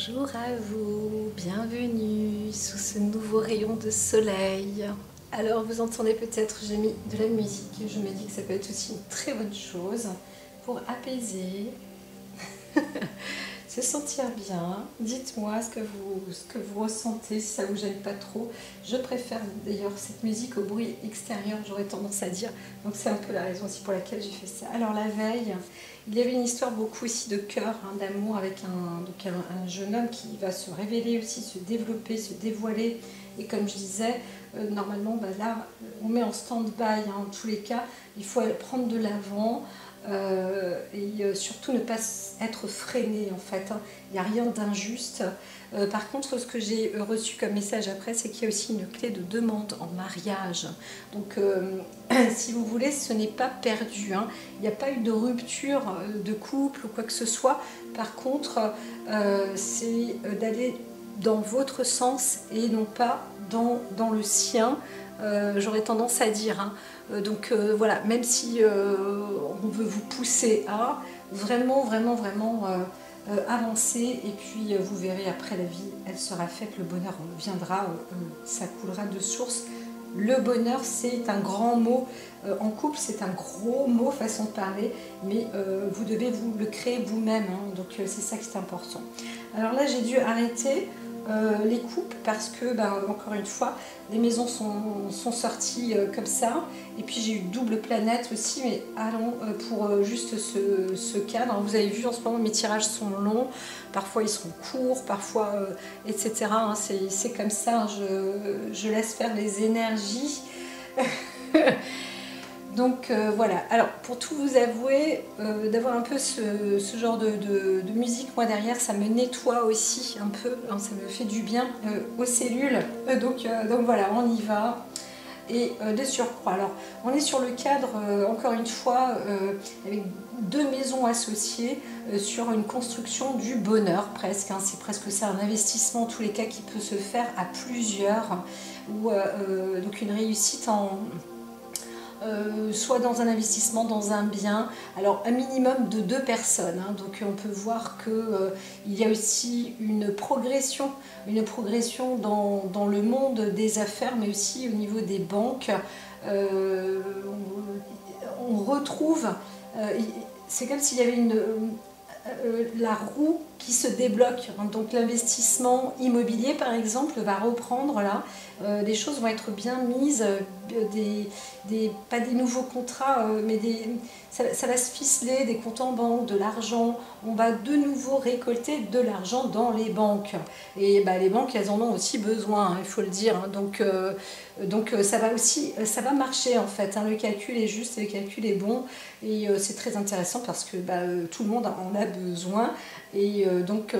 Bonjour à vous, bienvenue sous ce nouveau rayon de soleil. Alors vous entendez peut-être, j'ai mis de la musique, je me dis que ça peut être aussi une très bonne chose pour apaiser, se sentir bien. Dites-moi ce que vous ressentez, si ça vous gêne pas trop. Je préfère d'ailleurs cette musique au bruit extérieur, j'aurais tendance à dire. Donc c'est un peu la raison aussi pour laquelle j'ai fait ça. Alors la veille, il y avait une histoire beaucoup aussi de cœur, d'amour avec un jeune homme qui va se révéler aussi, se développer, se dévoiler. Et comme je disais, normalement là on met en stand-by en tous les cas, il faut prendre de l'avant. Et surtout ne pas être freiné en fait, il n'y a rien d'injuste. Par contre, ce que j'ai reçu comme message après, c'est qu'il y a aussi une clé de demande en mariage. Donc si vous voulez, ce n'est pas perdu, il n'y a pas eu de rupture de couple ou quoi que ce soit. Par contre, c'est d'aller dans votre sens et non pas dans le sien. J'aurais tendance à dire. Donc voilà, même si on veut vous pousser à vraiment avancer, et puis vous verrez après la vie, elle sera faite, le bonheur viendra, ça coulera de source. Le bonheur, c'est un grand mot. En couple, c'est un gros mot, façon de parler, mais vous devez vous le créer vous-même, donc c'est ça qui est important. Alors là, j'ai dû arrêter les coupes parce que, encore une fois, les maisons sont sorties comme ça, et puis j'ai eu double planète aussi, mais allons pour juste ce cadre. Alors, vous avez vu en ce moment mes tirages sont longs, parfois ils sont courts, parfois etc. C'est comme ça, je laisse faire les énergies. Donc voilà, alors pour tout vous avouer, d'avoir un peu ce genre de musique, moi derrière, ça me nettoie aussi un peu, ça me fait du bien aux cellules. Donc voilà, on y va. Et de surcroît, alors on est sur le cadre, encore une fois, avec deux maisons associées sur une construction du bonheur presque, c'est presque ça, un investissement en tous les cas qui peut se faire à plusieurs, ou donc une réussite soit dans un investissement, dans un bien, alors un minimum de 2 personnes, donc on peut voir qu'il y a aussi une progression dans le monde des affaires, mais aussi au niveau des banques. On retrouve, c'est comme s'il y avait la roue qui se débloque, donc l'investissement immobilier par exemple va reprendre là, les choses vont être bien mises, pas des nouveaux contrats, mais ça va se ficeler, des comptes en banque, de l'argent, on va de nouveau récolter de l'argent dans les banques, et les banques elles en ont aussi besoin, il faut le dire, donc ça va marcher en fait, le calcul est juste, le calcul est bon, et c'est très intéressant parce que tout le monde en a besoin, et donc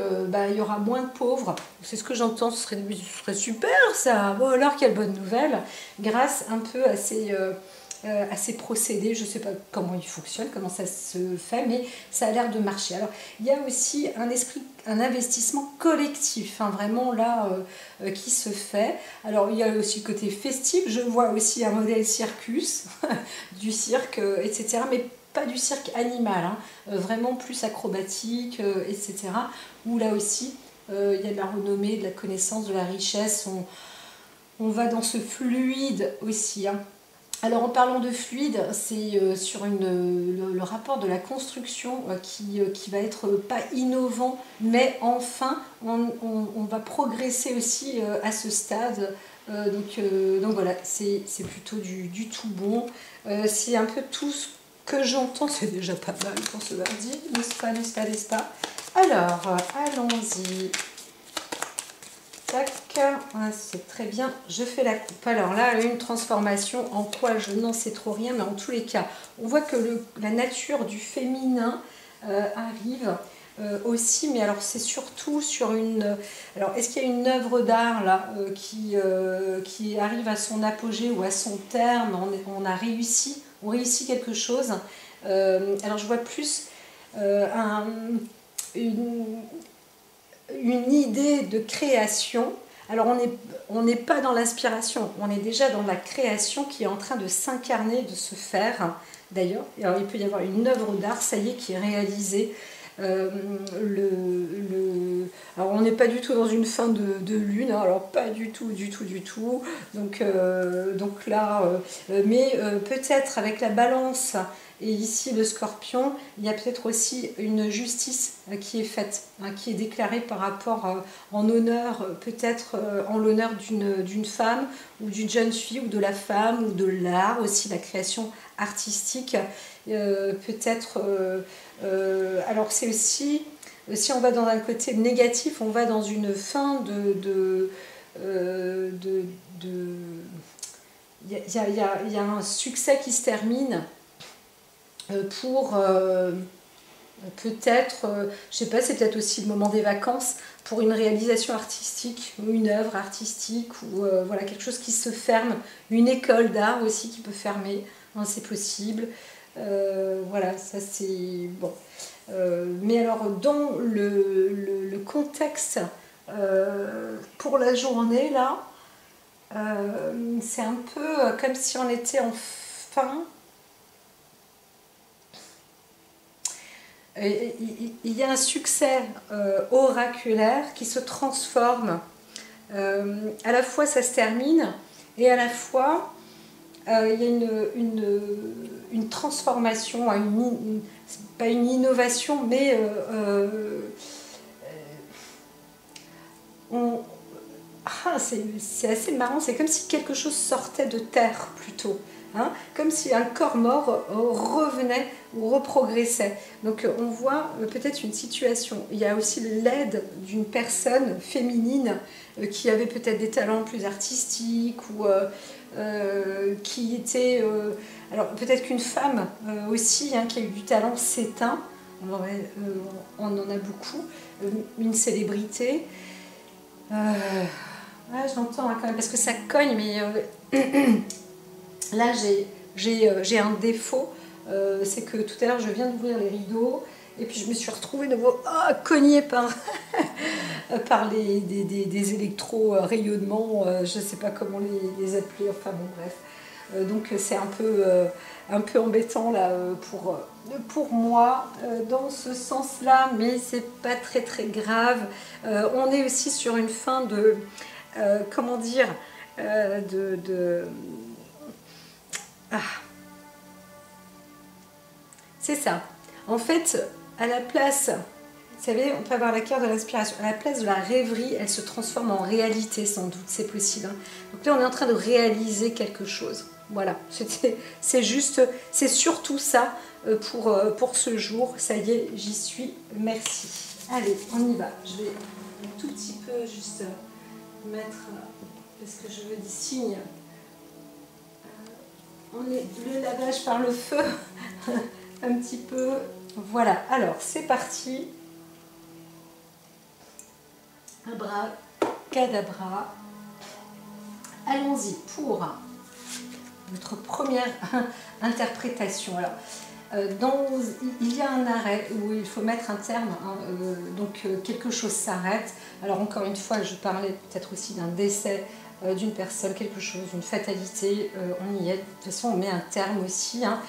il y aura moins de pauvres, c'est ce que j'entends, ce serait super ça, bon alors quelle bonne nouvelle, grâce un peu à ces procédés, je ne sais pas comment ils fonctionnent, comment ça se fait, mais ça a l'air de marcher. Alors il y a aussi un investissement collectif, vraiment là, qui se fait. Alors il y a aussi le côté festif, je vois aussi un modèle circus, du cirque, etc., mais pas du cirque animal, vraiment plus acrobatique, etc., où là aussi il y a de la renommée, de la connaissance, de la richesse, on va dans ce fluide aussi. Alors en parlant de fluide, c'est sur le rapport de la construction qui va être pas innovant, mais enfin on va progresser aussi à ce stade. Donc voilà, c'est plutôt du tout bon. C'est un peu tout ce que j'entends, c'est déjà pas mal pour ce mardi, n'est-ce pas, n'est-ce pas, n'est-ce pas? Alors, allons-y. Tac, c'est très bien, je fais la coupe. Alors là, une transformation, en quoi je n'en sais trop rien, mais en tous les cas, on voit que la nature du féminin arrive aussi, mais alors c'est surtout sur une... Alors, est-ce qu'il y a une œuvre d'art là qui arrive à son apogée ou à son terme, on réussit quelque chose. Alors, je vois plus une idée de création. Alors on n'est pas dans l'inspiration, on est déjà dans la création qui est en train de s'incarner, de se faire. D'ailleurs, alors il peut y avoir une œuvre d'art, ça y est, qui est réalisée. Alors Alors on n'est pas du tout dans une fin de lune, hein, alors pas du tout, du tout, du tout. Donc là, mais peut-être avec la balance et ici le scorpion, il y a peut-être aussi une justice qui est faite, hein, qui est déclarée par rapport en honneur, peut-être en l'honneur d'une femme ou d'une jeune fille ou de la femme ou de l'art, aussi la création artistique. Peut-être, alors c'est aussi, si on va dans un côté négatif, on va dans une fin il y a un succès qui se termine pour peut-être, je sais pas, c'est peut-être aussi le moment des vacances pour une réalisation artistique ou une œuvre artistique ou voilà, quelque chose qui se ferme, une école d'art aussi qui peut fermer, hein, c'est possible. Voilà, ça c'est bon. Mais alors dans le contexte pour la journée là, c'est un peu comme si on était en fin. Il y a un succès oraculaire qui se transforme. À la fois ça se termine et à la fois il y a une transformation, pas une innovation, mais c'est assez marrant, c'est comme si quelque chose sortait de terre plutôt. Hein, comme si un corps mort revenait ou reprogressait. Donc on voit peut-être une situation. Il y a aussi l'aide d'une personne féminine qui avait peut-être des talents plus artistiques ou qui était... alors peut-être qu'une femme aussi hein, qui a eu du talent s'éteint. On en a beaucoup. Une célébrité. Ouais, je l'entends hein, quand même parce que ça cogne, mais... Là, j'ai un défaut, c'est que tout à l'heure, je viens d'ouvrir les rideaux et puis je me suis retrouvée de nouveau cognée par, par des électro-rayonnements, je ne sais pas comment les appeler, enfin bon, bref. Donc c'est un peu embêtant là, pour moi dans ce sens-là, mais c'est pas très très grave. On est aussi sur une fin de, comment dire, ah. C'est ça. En fait, à la place, vous savez, on peut avoir la carte de l'inspiration. À la place de la rêverie, elle se transforme en réalité, sans doute, c'est possible. Hein. Donc là, on est en train de réaliser quelque chose. Voilà, c'est juste, c'est surtout ça pour ce jour. Ça y est, j'y suis. Merci. Allez, on y va. Je vais un tout petit peu juste mettre, parce que je veux des signes. Le lavage par le feu, un petit peu. Voilà, alors c'est parti. Abracadabra. Allons-y pour notre première interprétation. Alors, il y a un arrêt où il faut mettre un terme, hein, donc quelque chose s'arrête. Alors encore une fois, je parlais peut-être aussi d'un décès d'une personne, quelque chose, une fatalité, on y est. De toute façon, on met un terme aussi. Hein.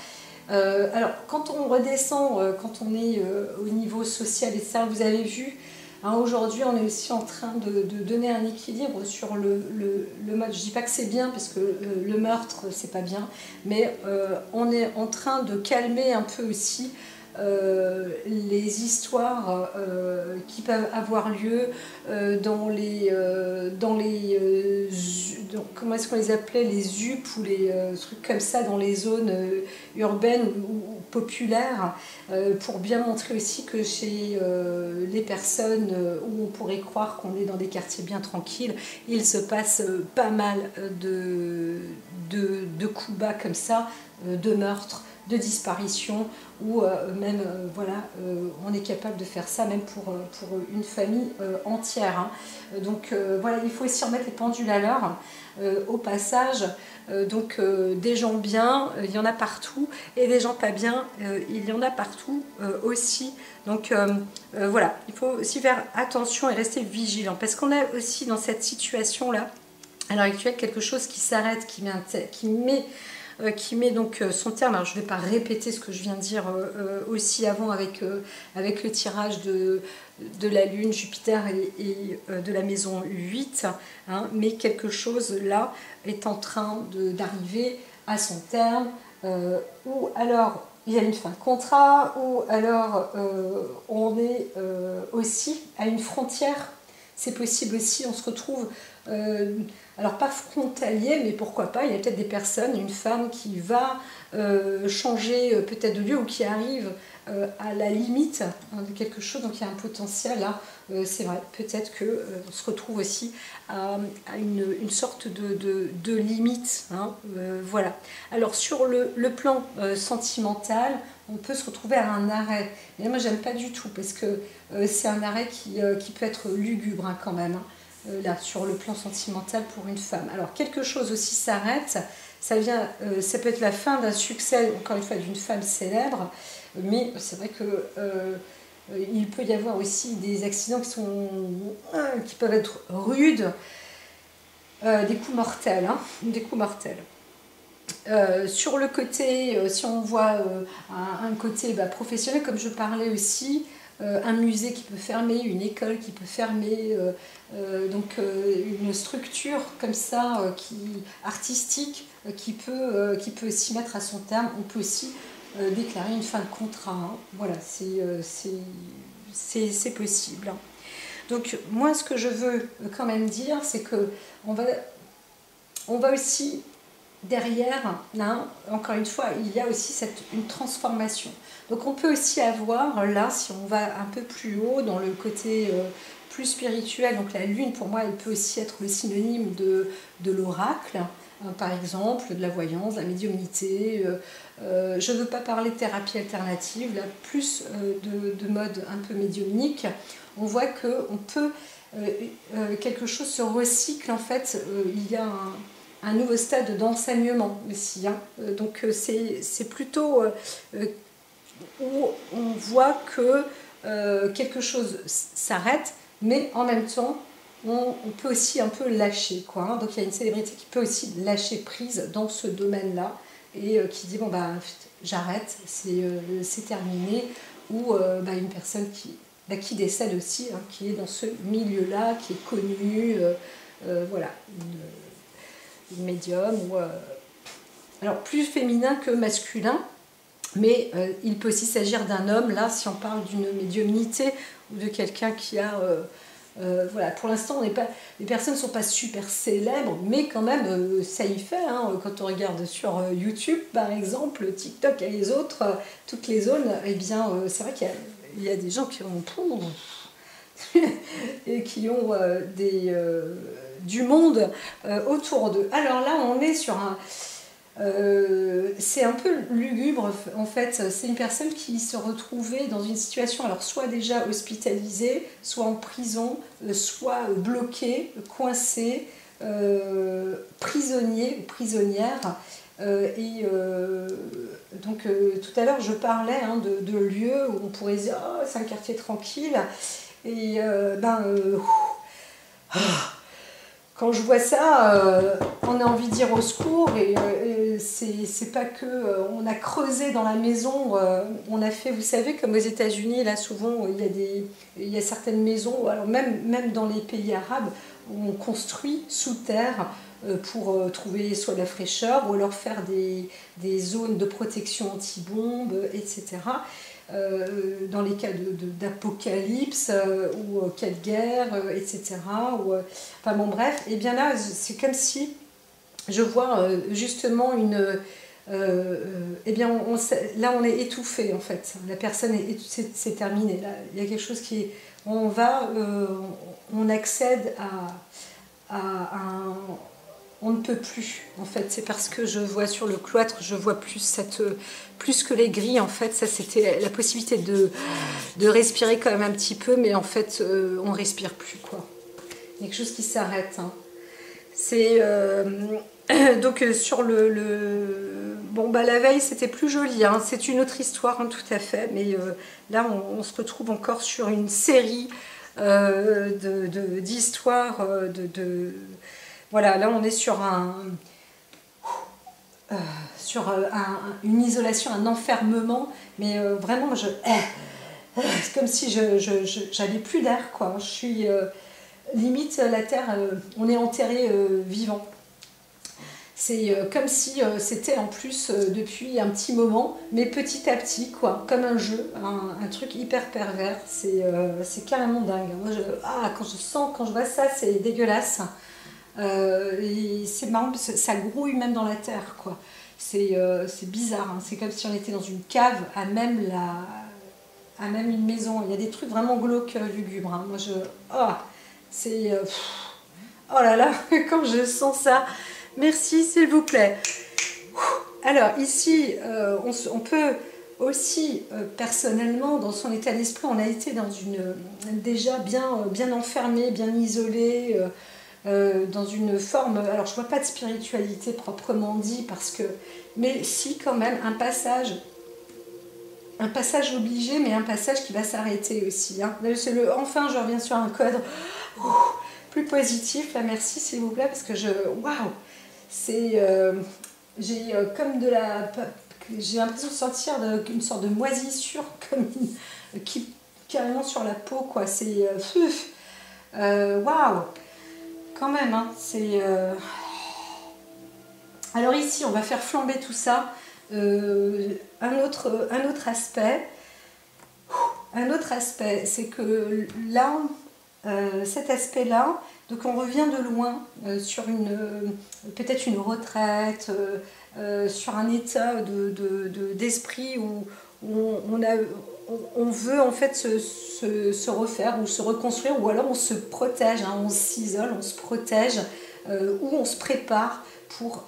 Alors, quand on redescend, quand on est au niveau social et ça, vous avez vu, hein, aujourd'hui, on est aussi en train de donner un équilibre sur le mode. Je ne dis pas que c'est bien, parce que le meurtre, c'est pas bien, mais on est en train de calmer un peu aussi les histoires qui peuvent avoir lieu comment est-ce qu'on les appelait, les UP ou les trucs comme ça dans les zones urbaines ou populaires, pour bien montrer aussi que chez les personnes où on pourrait croire qu'on est dans des quartiers bien tranquilles, il se passe pas mal de coups bas comme ça, de meurtres, de disparition, ou même voilà, on est capable de faire ça même pour une famille entière. Hein. Donc voilà, il faut aussi remettre les pendules à l'heure. Au passage, donc des gens bien, il y en a partout, et des gens pas bien, il y en a partout aussi. Donc voilà, il faut aussi faire attention et rester vigilant, parce qu'on a aussi dans cette situation-là, à l'heure actuelle, quelque chose qui s'arrête, qui met qui met donc son terme. Alors je ne vais pas répéter ce que je viens de dire aussi avant avec le tirage de la Lune, Jupiter et de la maison 8, hein, mais quelque chose là est en train d'arriver à son terme, ou alors il y a une fin de contrat, ou alors on est aussi à une frontière. C'est possible aussi, on se retrouve, alors pas frontalier, mais pourquoi pas, il y a peut-être des personnes, une femme qui va changer peut-être de lieu ou qui arrive à la limite hein, de quelque chose, donc il y a un potentiel là, c'est vrai, peut-être qu'on se retrouve aussi à une sorte de limite, hein, voilà. Alors sur le plan sentimental, on peut se retrouver à un arrêt. Et là, moi, j'aime pas du tout parce que c'est un arrêt qui peut être lugubre hein, quand même, hein, là, sur le plan sentimental pour une femme. Alors, quelque chose aussi s'arrête, ça peut être la fin d'un succès, encore une fois, d'une femme célèbre, mais c'est vrai que il peut y avoir aussi des accidents qui peuvent être rudes, des coups mortels, hein, des coups mortels. Sur le côté, si on voit un côté professionnel, comme je parlais aussi, un musée qui peut fermer, une école qui peut fermer, donc une structure comme ça, artistique, qui peut aussi mettre à son terme. On peut aussi déclarer une fin de contrat. Hein. Voilà, c'est possible. Hein. Donc moi, ce que je veux quand même dire, c'est que on va aussi derrière, là, encore une fois, il y a aussi une transformation. Donc on peut aussi avoir, là, si on va un peu plus haut, dans le côté plus spirituel, donc la lune, pour moi, elle peut aussi être le synonyme de l'oracle, hein, par exemple, de la voyance, de la médiumnité. Je ne veux pas parler de thérapie alternative, là, plus de mode un peu médiumnique. On voit qu'on peut, quelque chose se recycle, en fait, il y a un nouveau stade d'enseignement aussi. Hein. Donc c'est plutôt où on voit que quelque chose s'arrête, mais en même temps, on peut aussi un peu lâcher. Quoi, hein. Donc il y a une célébrité qui peut aussi lâcher prise dans ce domaine-là et qui dit, bon, bah, j'arrête, c'est terminé. Ou une personne qui décède aussi, hein, qui est dans ce milieu-là, qui est connue, voilà, une médium, ou alors plus féminin que masculin, mais il peut aussi s'agir d'un homme, là, si on parle d'une médiumnité, ou de quelqu'un qui a... voilà, pour l'instant, les personnes ne sont pas super célèbres, mais quand même, ça y fait. Hein, quand on regarde sur YouTube, par exemple, TikTok et les autres, toutes les zones, eh bien, c'est vrai qu'il y a des gens qui ont et qui ont du monde autour d'eux. Alors là, on est sur un... c'est un peu lugubre en fait, c'est une personne qui se retrouvait dans une situation, alors soit déjà hospitalisée, soit en prison, soit bloquée, coincée, prisonnier ou prisonnière. Donc tout à l'heure je parlais hein, de lieux où on pourrait dire oh, c'est un quartier tranquille et quand je vois ça, on a envie de dire au secours et c'est pas que on a creusé dans la maison, on a fait, vous savez, comme aux États-Unis, là souvent il y a certaines maisons, alors même dans les pays arabes, on construit sous terre pour trouver soit de la fraîcheur ou alors faire des zones de protection anti-bombes, etc. Dans les cas d'apocalypse ou cas de guerre, etc. Enfin bon bref, et bien là c'est comme si je vois justement une... eh bien là on est étouffé en fait, la personne c'est terminé, là il y a quelque chose qui est... on accède à un... On ne peut plus, en fait, c'est parce que je vois sur le cloître, je vois plus que les grilles, en fait, ça c'était la possibilité de respirer quand même un petit peu, mais en fait, on respire plus, quoi. Il y a quelque chose qui s'arrête. Hein. C'est... donc sur bon, bah la veille, c'était plus joli, hein. C'est une autre histoire, hein, tout à fait, mais là, on se retrouve encore sur une série d'histoires, voilà, là on est sur sur une isolation, un enfermement, mais vraiment, c'est comme si j'avais plus d'air, quoi. Je suis limite la terre, on est enterré vivant. C'est comme si c'était en plus depuis un petit moment, mais petit à petit, quoi, comme un jeu, un truc hyper pervers. C'est carrément dingue. Moi, quand je sens, quand je vois ça, c'est dégueulasse. Et c'est marrant parce que ça grouille même dans la terre, quoi. C'est bizarre, hein. C'est comme si on était dans une cave à même une maison. Il y a des trucs vraiment glauques, lugubres, hein. Moi, c'est oh là là, quand je sens ça. Merci, s'il vous plaît. Alors ici, on peut aussi, personnellement, dans son état d'esprit, on a été dans déjà bien enfermé, bien isolé, dans une forme, alors je vois pas de spiritualité proprement dit, mais si quand même un passage obligé, mais un passage qui va s'arrêter aussi, hein. Enfin je reviens sur un code plus positif, là, merci s'il vous plaît, parce que waouh, c'est comme j'ai l'impression de sentir une sorte de moisissure qui carrément sur la peau, quoi. C'est waouh, quand même, hein. Alors ici on va faire flamber tout ça. Un autre aspect, c'est que là, cet aspect là, donc on revient de loin sur peut-être une retraite, sur un état d'esprit où on veut en fait se refaire ou se reconstruire, ou alors on se protège, hein, on s'isole, on se protège, ou on se prépare pour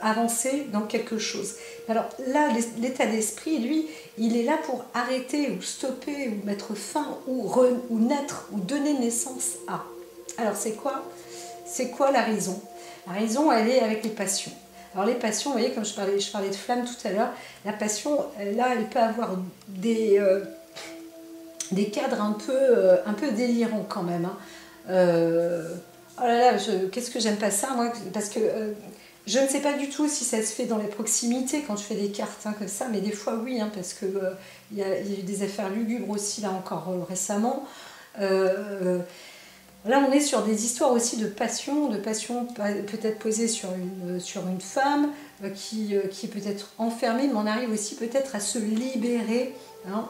avancer dans quelque chose. Alors là, l'état d'esprit, lui, il est là pour arrêter ou stopper ou mettre fin ou naître ou donner naissance à. Alors c'est quoi la raison? La raison, elle est avec les passions. Alors les passions, vous voyez, comme je parlais de flamme tout à l'heure, la passion, là, elle peut avoir des cadres un peu délirants quand même, hein. Oh là là, qu'est-ce que j'aime pas ça, moi, parce que je ne sais pas du tout si ça se fait dans les proximités quand je fais des cartes, hein, comme ça, mais des fois oui, hein, parce que y a eu des affaires lugubres aussi, là encore récemment. Là, on est sur des histoires aussi de passion peut-être posée sur une femme qui est peut-être enfermée, mais on arrive aussi peut-être à se libérer, hein,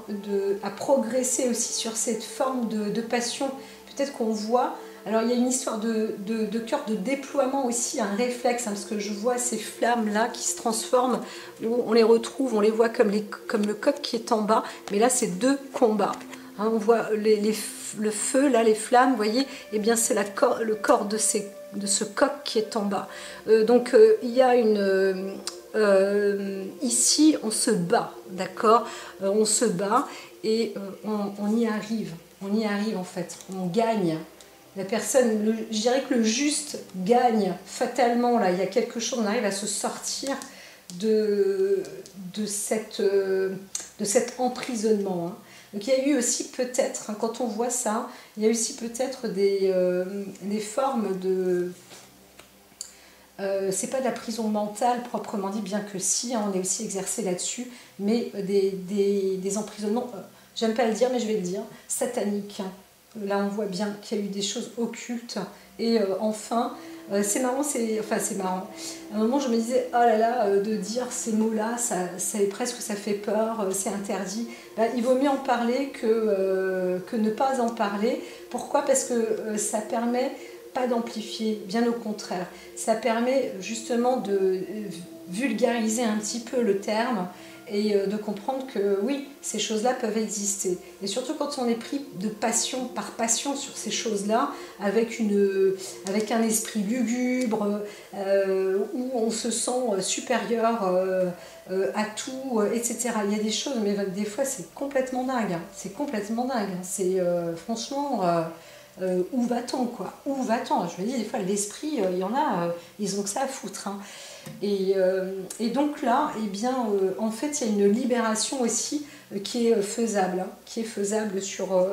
à progresser aussi sur cette forme de passion. Peut-être qu'on voit. Alors il y a une histoire de cœur de déploiement aussi, un réflexe, hein, parce que je vois ces flammes-là qui se transforment, où on les retrouve, on les voit comme le coq qui est en bas, mais là c'est deux combats. Hein, on voit le feu, là, les flammes, vous voyez, eh bien c'est le corps de ce coq qui est en bas. Donc il y a ici, on se bat, d'accord, on se bat et on y arrive. On y arrive en fait, on gagne. La personne, je dirais que le juste gagne fatalement. Là, il y a quelque chose, on arrive à se sortir de cet emprisonnement, hein. Donc il y a eu aussi peut-être, hein, quand on voit ça, il y a aussi peut-être des formes de... c'est pas de la prison mentale proprement dit, bien que si, hein, on est aussi exercé là-dessus, mais des emprisonnements, j'aime pas le dire, mais je vais le dire, sataniques, hein. Là, on voit bien qu'il y a eu des choses occultes. Et enfin, c'est marrant, c'est marrant. À un moment, je me disais, oh là là, de dire ces mots-là, ça fait peur, c'est interdit. Ben, il vaut mieux en parler que ne pas en parler. Pourquoi? Parce que ça permet pas d'amplifier, bien au contraire. Ça permet justement de vulgariser un petit peu le terme et de comprendre que oui, ces choses-là peuvent exister. Et surtout quand on est pris par passion sur ces choses-là, avec un esprit lugubre, où on se sent supérieur à tout, etc. Il y a des choses, mais des fois c'est complètement dingue, hein. C'est complètement dingue, hein. C'est franchement... où va-t-on, quoi? Où va-t-on? Je me dis, des fois, l'esprit, il y en a, ils ont que ça à foutre, hein. Et donc là, eh bien, en fait, il y a une libération aussi qui est faisable, hein, qui est faisable sur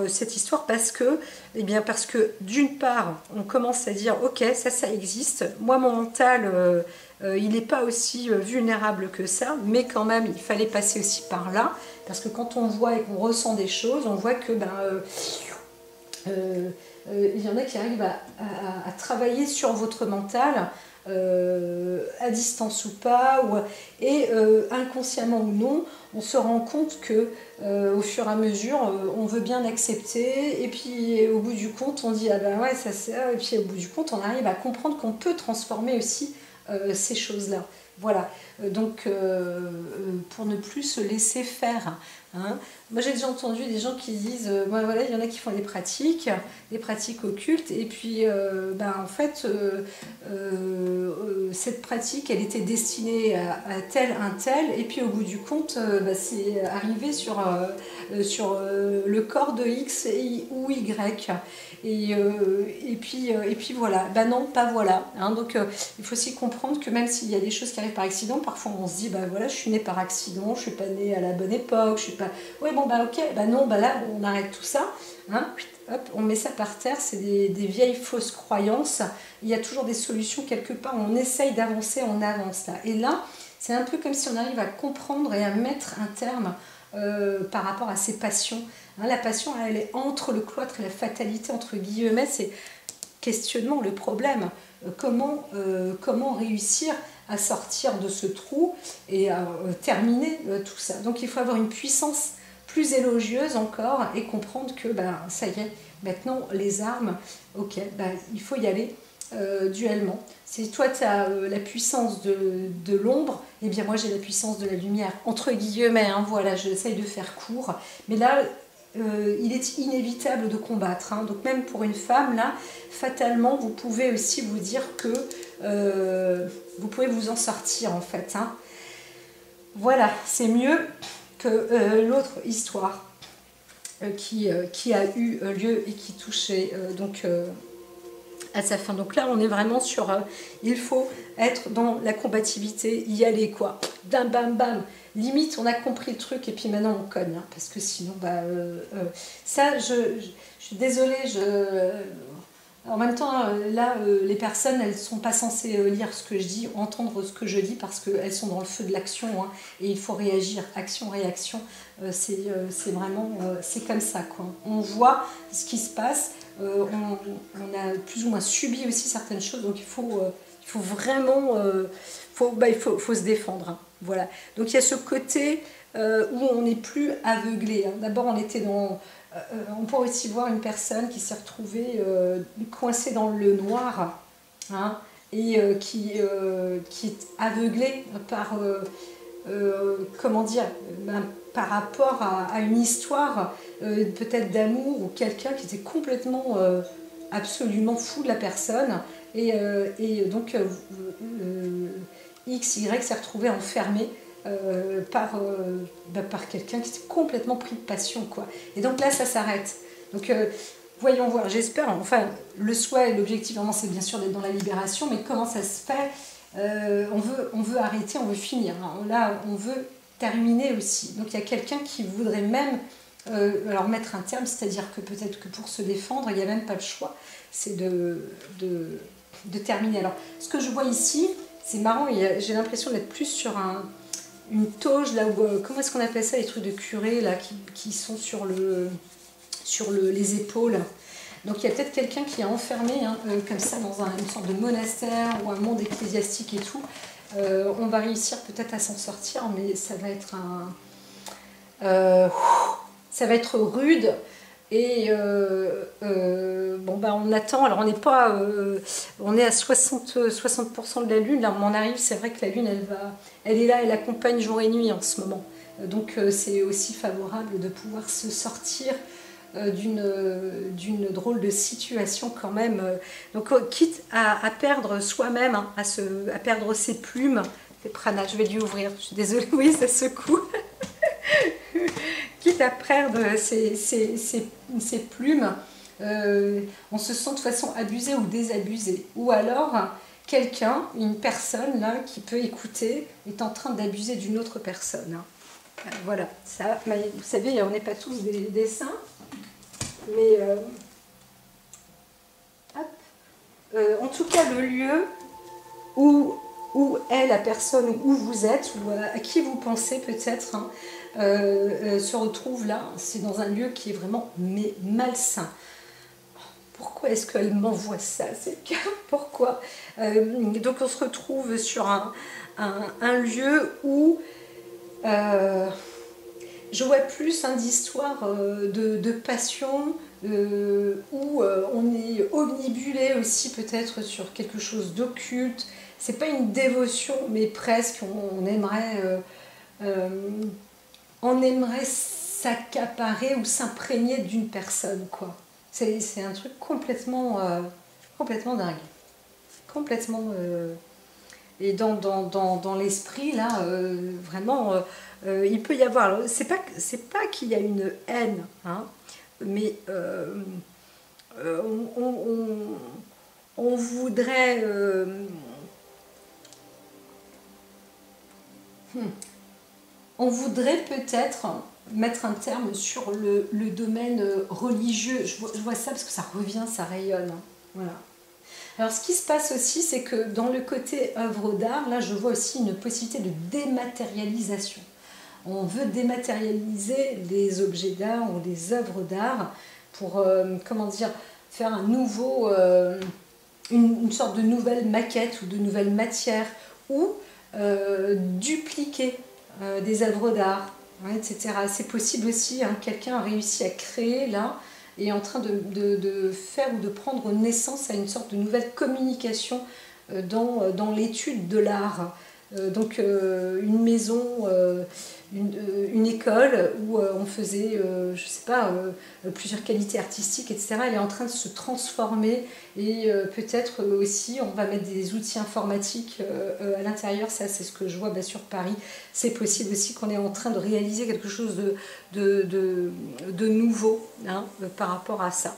cette histoire parce que, eh bien, parce que d'une part, on commence à dire ok, ça existe. Moi, mon mental, il n'est pas aussi vulnérable que ça, mais quand même, il fallait passer aussi par là parce que quand on voit et qu'on ressent des choses, on voit que il y en a qui arrivent à travailler sur votre mental. À distance ou pas, et inconsciemment ou non, on se rend compte que au fur et à mesure, on veut bien accepter, et puis au bout du compte, on dit ah ben ouais, ça c'est ça, et puis au bout du compte, on arrive à comprendre qu'on peut transformer aussi ces choses-là. Voilà, donc pour ne plus se laisser faire. Hein. Moi j'ai déjà entendu des gens qui disent, voilà, il y en a qui font des pratiques occultes, et puis en fait cette pratique elle était destinée à tel, un tel, et puis au bout du compte c'est arrivé sur le corps de X ou Y. Et puis voilà, non, pas voilà. Hein. Donc il faut aussi comprendre que même s'il y a des choses qui arrivent par accident, parfois on se dit, voilà, je suis née par accident, je suis pas née à la bonne époque, je suis pas... Ouais, bon, ok, non, là, on arrête tout ça. Hein. Hop, on met ça par terre, c'est des vieilles fausses croyances. Il y a toujours des solutions quelque part, on essaye d'avancer, on avance là. Et là, c'est un peu comme si on arrive à comprendre et à mettre un terme par rapport à ces passions. Hein, la passion, elle est entre le cloître et la fatalité, entre guillemets, c'est questionnement, le problème. Comment réussir à sortir de ce trou et à terminer tout ça. Donc il faut avoir une puissance plus élogieuse encore et comprendre que ça y est, maintenant les armes, ok, il faut y aller duellement. Si toi tu as la puissance de l'ombre, et bien moi j'ai la puissance de la lumière, entre guillemets, hein, voilà, j'essaye de faire court, mais là il est inévitable de combattre, hein. Donc même pour une femme là, fatalement vous pouvez aussi vous dire que vous pouvez vous en sortir en fait, hein. Voilà, c'est mieux que l'autre histoire qui a eu lieu et qui touchait à sa fin. Donc là, on est vraiment sur il faut être dans la combativité, y aller quoi. Bam, bam, bam. Limite, on a compris le truc et puis maintenant on cogne. Hein, parce que sinon, ça, je suis désolée, en même temps, là, les personnes, elles ne sont pas censées lire ce que je dis, entendre ce que je dis, parce qu'elles sont dans le feu de l'action, hein, et il faut réagir, action-réaction, c'est vraiment, c'est comme ça, quoi. On voit ce qui se passe, on a plus ou moins subi aussi certaines choses, donc il faut vraiment, il faut se défendre, hein, voilà. Donc il y a ce côté où on n'est plus aveuglé, hein. D'abord, on était dans... on pourrait aussi voir une personne qui s'est retrouvée coincée dans le noir, hein, et qui est aveuglée par, comment dire, par rapport à une histoire peut-être d'amour ou quelqu'un qui était complètement, absolument fou de la personne. Et donc X, Y s'est retrouvé enfermé par quelqu'un qui était complètement pris de passion, quoi. Et donc là, ça s'arrête. Donc voyons voir, j'espère, enfin, le souhait et l'objectif, vraiment, c'est bien sûr d'être dans la libération, mais comment ça se fait? On veut arrêter, on veut finir. Hein. Là, on veut terminer aussi. Donc il y a quelqu'un qui voudrait même alors mettre un terme, c'est-à-dire que peut-être que pour se défendre, il n'y a même pas le choix, c'est de terminer. Alors, ce que je vois ici, c'est marrant, j'ai l'impression d'être plus sur une tauge, là où, comment est-ce qu'on appelle ça, les trucs de curé, là, qui sont sur les épaules. Donc il y a peut-être quelqu'un qui est enfermé, hein, comme ça, dans une sorte de monastère ou un monde ecclésiastique et tout. On va réussir peut-être à s'en sortir, mais ça va être ça va être rude. Et on attend, alors on n'est pas, on est à 60% de la lune, là on en arrive, c'est vrai que la lune elle est là, elle accompagne jour et nuit en ce moment, donc c'est aussi favorable de pouvoir se sortir d'une drôle de situation quand même, donc quitte à perdre soi-même, hein, à perdre ses plumes, c'est prana, je vais lui ouvrir, je suis désolée, oui ça secoue. Quitte à perdre ses plumes, on se sent de façon abusée ou désabusée. Ou alors, quelqu'un, une personne là, qui peut écouter, est en train d'abuser d'une autre personne. Voilà, ça, vous savez, on n'est pas tous des saints, mais en tout cas, le lieu où est la personne, où vous êtes, ou à qui vous pensez peut-être, hein, se retrouve là. C'est dans un lieu qui est vraiment malsain. Pourquoi est-ce qu'elle m'envoie ça, cette carte? Pourquoi? Donc on se retrouve sur un lieu où je vois plus d'histoires de passion, où on est omnibulé aussi peut-être sur quelque chose d'occulte. C'est pas une dévotion, mais presque. On aimerait s'accaparer ou s'imprégner d'une personne, quoi. C'est un truc complètement dingue. Complètement. Et dans l'esprit, là, vraiment, il peut y avoir. C'est pas qu'il y a une haine, hein, mais on voudrait. On voudrait peut-être mettre un terme sur le domaine religieux. Je vois ça parce que ça revient, ça rayonne. Hein. Voilà. Alors ce qui se passe aussi, c'est que dans le côté œuvre d'art, là je vois aussi une possibilité de dématérialisation. On veut dématérialiser les objets d'art ou les œuvres d'art pour, comment dire, faire un nouveau, une sorte de nouvelle maquette ou de nouvelle matière ou dupliquer des œuvres d'art, hein, etc. C'est possible aussi, hein, quelqu'un a réussi à créer là et est en train de faire ou de prendre naissance à une sorte de nouvelle communication dans l'étude de l'art. Donc une maison, une école où on faisait, je sais pas, plusieurs qualités artistiques, etc. Elle est en train de se transformer et peut-être aussi on va mettre des outils informatiques à l'intérieur. Ça, c'est ce que je vois sur Paris. C'est possible aussi qu'on est en train de réaliser quelque chose de nouveau, hein, par rapport à ça.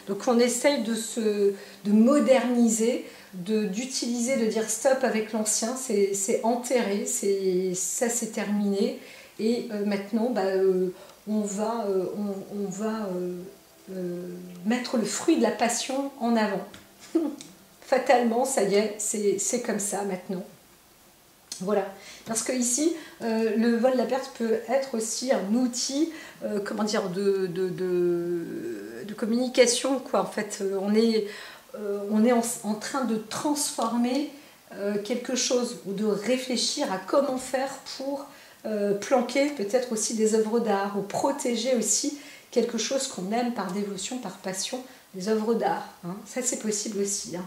Donc on essaye de moderniser, d'utiliser, de dire stop avec l'ancien, c'est enterré, ça c'est terminé. Et maintenant, on va mettre le fruit de la passion en avant. Fatalement, ça y est, c'est comme ça maintenant. Voilà, parce que ici, le vol de la perte peut être aussi un outil, comment dire, de communication, quoi. En fait, on est en train de transformer quelque chose ou de réfléchir à comment faire pour planquer peut-être aussi des œuvres d'art ou protéger aussi quelque chose qu'on aime par dévotion, par passion, des œuvres d'art. Hein. Ça, c'est possible aussi. Hein.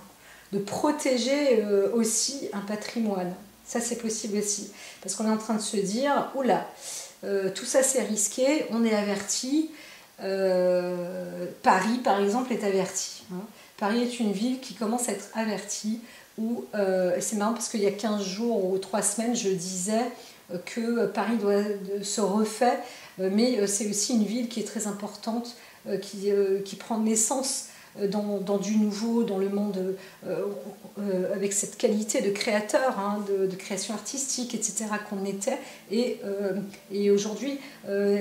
De protéger aussi un patrimoine. Ça, c'est possible aussi. Parce qu'on est en train de se dire, oula, tout ça c'est risqué, on est averti. Paris, par exemple, est averti. Hein. Paris est une ville qui commence à être avertie. C'est marrant parce qu'il y a 15 jours ou 3 semaines, je disais que Paris se refait, mais c'est aussi une ville qui est très importante, qui prend naissance dans du nouveau, dans le monde, avec cette qualité de créateur, hein, de création artistique, etc. qu'on était. Et aujourd'hui,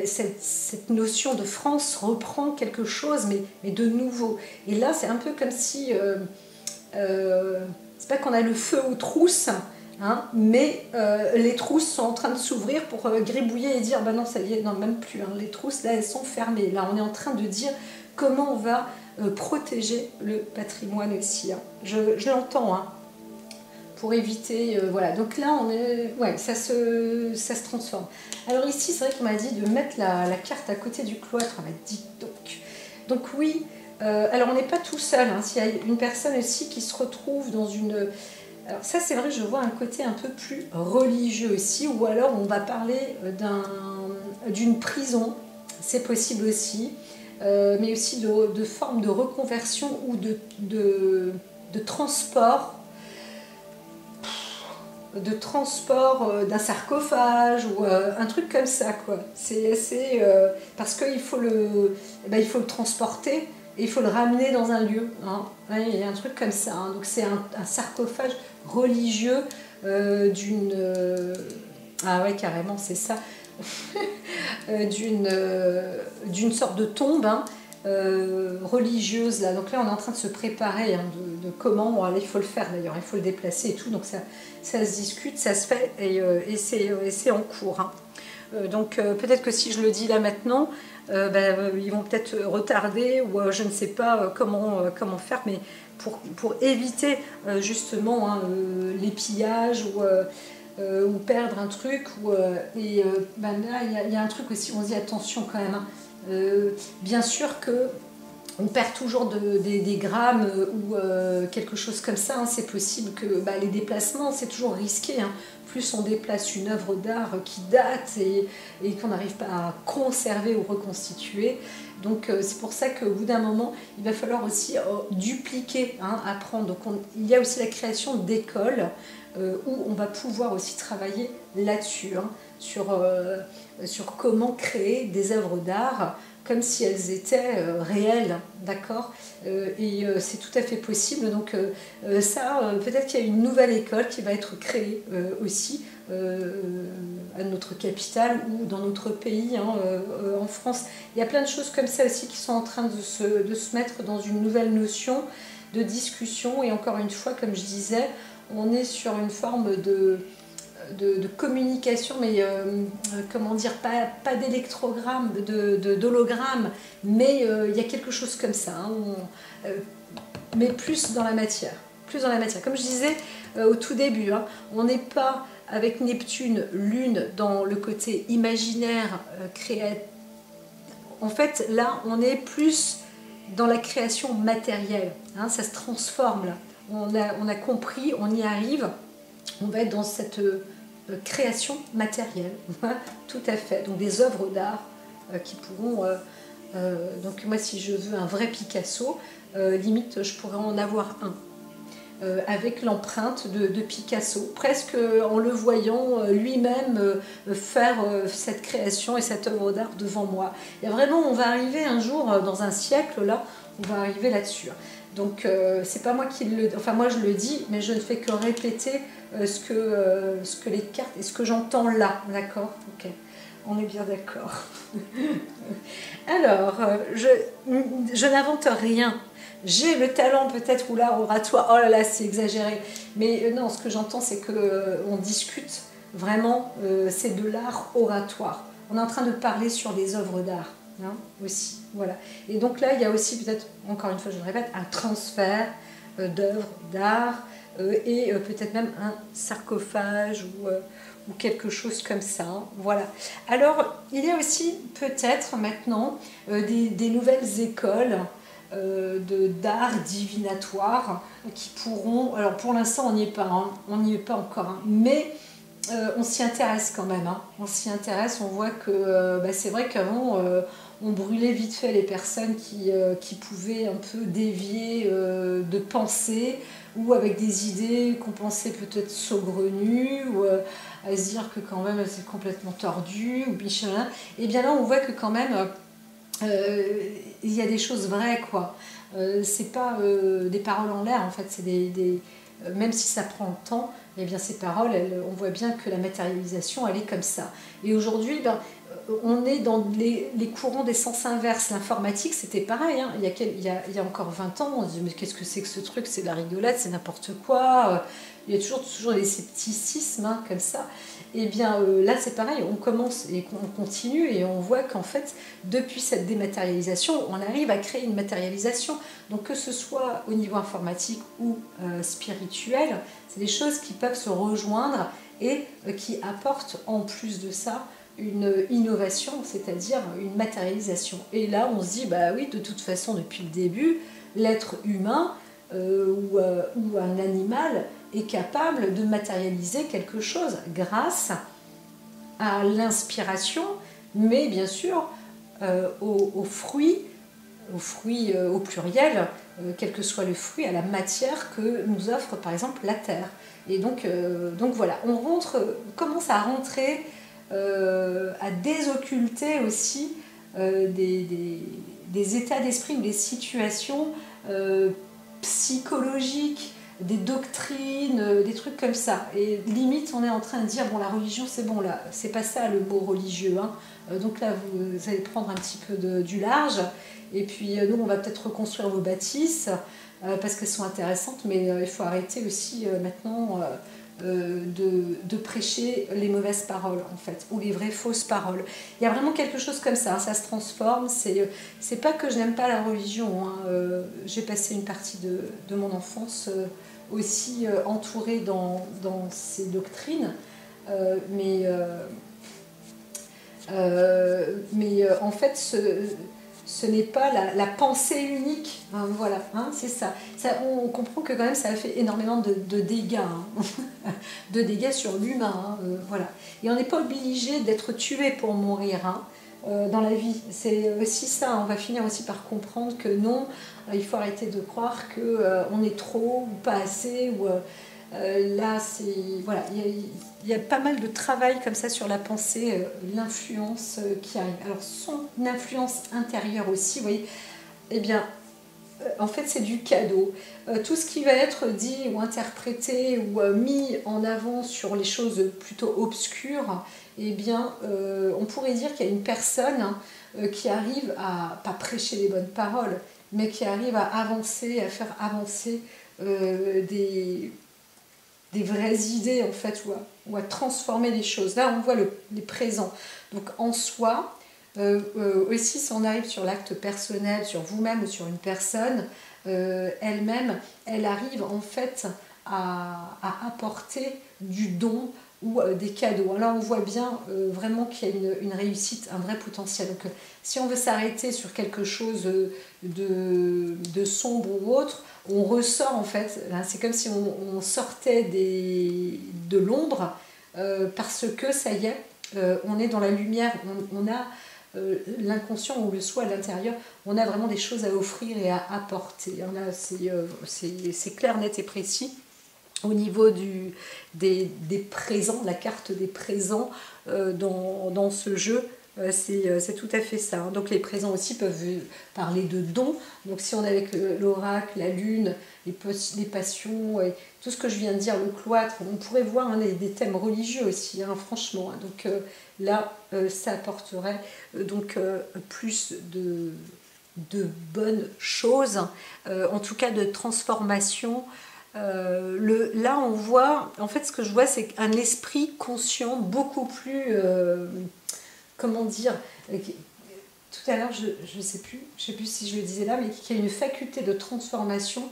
cette notion de France reprend quelque chose, mais de nouveau. Et là, c'est un peu comme si... c'est pas qu'on a le feu aux trousses, hein, mais les trousses sont en train de s'ouvrir pour gribouiller et dire bah non, ça y est, non, même plus. Hein, les trousses, là, elles sont fermées. Là, on est en train de dire comment on va protéger le patrimoine aussi. Hein. Je l'entends, hein, pour éviter. Voilà, donc là, ouais, ça se transforme. Alors ici, c'est vrai qu'on m'a dit de mettre la carte à côté du cloître. On m'a dit donc oui. Alors on n'est pas tout seul, hein. S'il y a une personne aussi qui se retrouve dans une... Alors ça c'est vrai, je vois un côté un peu plus religieux aussi, ou alors on va parler d'une prison, c'est possible aussi, mais aussi de forme de reconversion ou de transport, d'un sarcophage ou un truc comme ça, quoi. C'est assez... parce qu'il faut il faut le transporter. Et il faut le ramener dans un lieu. Hein. Ouais, il y a un truc comme ça. Hein. Donc c'est un sarcophage religieux d'une... Ah ouais, carrément, c'est ça. d'une sorte de tombe, hein, religieuse là. Donc là on est en train de se préparer, hein, de comment, bon, il faut le faire d'ailleurs, il faut le déplacer et tout, donc ça se discute, ça se fait et c'est en cours, hein. Donc peut-être que si je le dis là maintenant, ils vont peut-être retarder ou je ne sais pas comment faire, mais pour éviter justement, hein, les pillages ou perdre un truc. Là, il y a un truc aussi, on se dit attention quand même, hein. Bien sûr que on perd toujours des grammes ou quelque chose comme ça, hein. C'est possible que les déplacements, c'est toujours risqué, hein. Plus on déplace une œuvre d'art qui date et qu'on n'arrive pas à conserver ou reconstituer. Donc c'est pour ça qu'au bout d'un moment, il va falloir aussi dupliquer, hein, apprendre. Donc il y a aussi la création d'écoles où on va pouvoir aussi travailler là-dessus, hein, sur comment créer des œuvres d'art comme si elles étaient réelles, d'accord. C'est tout à fait possible. Donc peut-être qu'il y a une nouvelle école qui va être créée aussi à notre capitale ou dans notre pays, hein, en France. Il y a plein de choses comme ça aussi qui sont en train de se mettre dans une nouvelle notion de discussion. Et encore une fois, comme je disais, on est sur une forme de communication, mais comment dire, pas d'électrogramme, d'hologramme, mais il y a quelque chose comme ça, hein, mais plus dans la matière. Plus dans la matière. Comme je disais au tout début, hein, on n'est pas avec Neptune, Lune, dans le côté imaginaire, créatif. En fait, là, on est plus dans la création matérielle, hein, ça se transforme là. On a compris, on y arrive, on va être dans cette création matérielle, tout à fait. Donc des œuvres d'art qui pourront... donc moi, si je veux un vrai Picasso, limite, je pourrais en avoir un. Avec l'empreinte de Picasso, presque en le voyant lui-même faire cette création et cette œuvre d'art devant moi. Et vraiment, on va arriver un jour, dans un siècle, là, on va arriver là-dessus. Donc, c'est pas moi qui le... Enfin, moi, je le dis, mais je ne fais que répéter ce que les cartes et ce que j'entends là, d'accord? Ok, on est bien d'accord. Alors, je n'invente rien. J'ai le talent peut-être ou l'art oratoire, oh là là, c'est exagéré. Mais non, ce que j'entends, c'est qu'on discute vraiment, c'est de l'art oratoire. On est en train de parler sur les œuvres d'art, hein, aussi. Voilà. Et donc là, il y a aussi peut-être, encore une fois, je le répète, un transfert d'œuvres d'art et peut-être même un sarcophage ou quelque chose comme ça, hein. Voilà. Alors, il y a aussi peut-être maintenant des nouvelles écoles d'art divinatoire qui pourront, alors pour l'instant on n'y est pas, hein, on n'y est pas encore, hein, mais on s'y intéresse quand même, hein, on s'y intéresse, on voit que c'est vrai qu'avant on brûlait vite fait les personnes qui pouvaient un peu dévier de pensée ou avec des idées qu'on pensait peut-être saugrenues ou à se dire que quand même c'est complètement tordu ou bichelin. Et bien là on voit que quand même il y a des choses vraies, quoi. C'est pas des paroles en l'air, en fait, c'est même si ça prend le temps, eh bien ces paroles, on voit bien que la matérialisation, elle est comme ça. Et aujourd'hui, on est dans les courants des sens inverses. L'informatique, c'était pareil, hein. Il y a encore 20 ans, on se dit mais qu'est-ce que c'est que ce truc? C'est de la rigolade, c'est n'importe quoi. Il y a toujours des scepticismes, hein, comme ça. Et bien là, c'est pareil, on commence et on continue et on voit qu'en fait, depuis cette dématérialisation, on arrive à créer une matérialisation. Donc que ce soit au niveau informatique ou spirituel, c'est des choses qui peuvent se rejoindre et qui apportent en plus de ça une innovation, c'est-à-dire une matérialisation. Et là, on se dit, bah oui, de toute façon, depuis le début, l'être humain ou un animal est capable de matérialiser quelque chose grâce à l'inspiration, mais bien sûr aux fruits, au pluriel, quel que soit le fruit, à la matière que nous offre par exemple la terre. Et donc voilà, on commence à rentrer, à désocculter aussi des états d'esprit ou des situations psychologiques, des doctrines, des trucs comme ça. Et limite, on est en train de dire, bon, la religion, c'est bon, là, c'est pas ça le mot religieux. Hein. Donc là, vous allez prendre un petit peu du large. Et puis, nous, on va peut-être reconstruire vos bâtisses, parce qu'elles sont intéressantes, mais il faut arrêter aussi maintenant de prêcher les mauvaises paroles, en fait, ou les vraies fausses paroles. Il y a vraiment quelque chose comme ça, hein, ça se transforme. C'est pas que je n'aime pas la religion. Hein. J'ai passé une partie de mon enfance aussi entourée dans ces doctrines, mais en fait, ce n'est pas la pensée unique, hein, voilà, hein, c'est ça. On comprend que quand même ça a fait énormément de dégâts, hein, de dégâts sur l'humain, hein, voilà. Et on n'est pas obligé d'être tué pour mourir, hein, dans la vie. C'est aussi ça, on va finir aussi par comprendre que non, il faut arrêter de croire qu'on est trop ou pas assez, ou là, voilà, il y a pas mal de travail comme ça sur la pensée, l'influence qui arrive. Alors, son influence intérieure aussi, vous voyez, eh bien, en fait, c'est du cadeau. Tout ce qui va être dit ou interprété ou mis en avant sur les choses plutôt obscures, eh bien, on pourrait dire qu'il y a une personne qui arrive à, pas prêcher les bonnes paroles, mais qui arrive à avancer, à faire avancer des vraies idées, en fait, ou à transformer les choses. Là, on voit les présents. Donc, en soi, aussi, si on arrive sur l'acte personnel, sur vous-même ou sur une personne, elle-même, elle arrive, en fait, à apporter du don ou des cadeaux. Alors, on voit bien vraiment qu'il y a une réussite, un vrai potentiel. Donc, si on veut s'arrêter sur quelque chose de sombre ou autre, on ressort en fait, c'est comme si on sortait de l'ombre, parce que ça y est, on est dans la lumière, on a l'inconscient ou le soi à l'intérieur, on a vraiment des choses à offrir et à apporter. Là, c'est clair, net et précis. Au niveau des présents, la carte des présents dans ce jeu, c'est tout à fait ça. Donc les présents aussi peuvent parler de dons. Donc si on est avec l'oracle, la lune, les passions, et tout ce que je viens de dire, le cloître, on pourrait voir hein, des thèmes religieux aussi, hein, franchement. Hein. Donc là, ça apporterait plus de bonnes choses, en tout cas de transformation. Là, on voit, en fait, ce que je vois, c'est un esprit conscient beaucoup plus, comment dire, tout à l'heure, je sais plus si je le disais là, mais qui a une faculté de transformation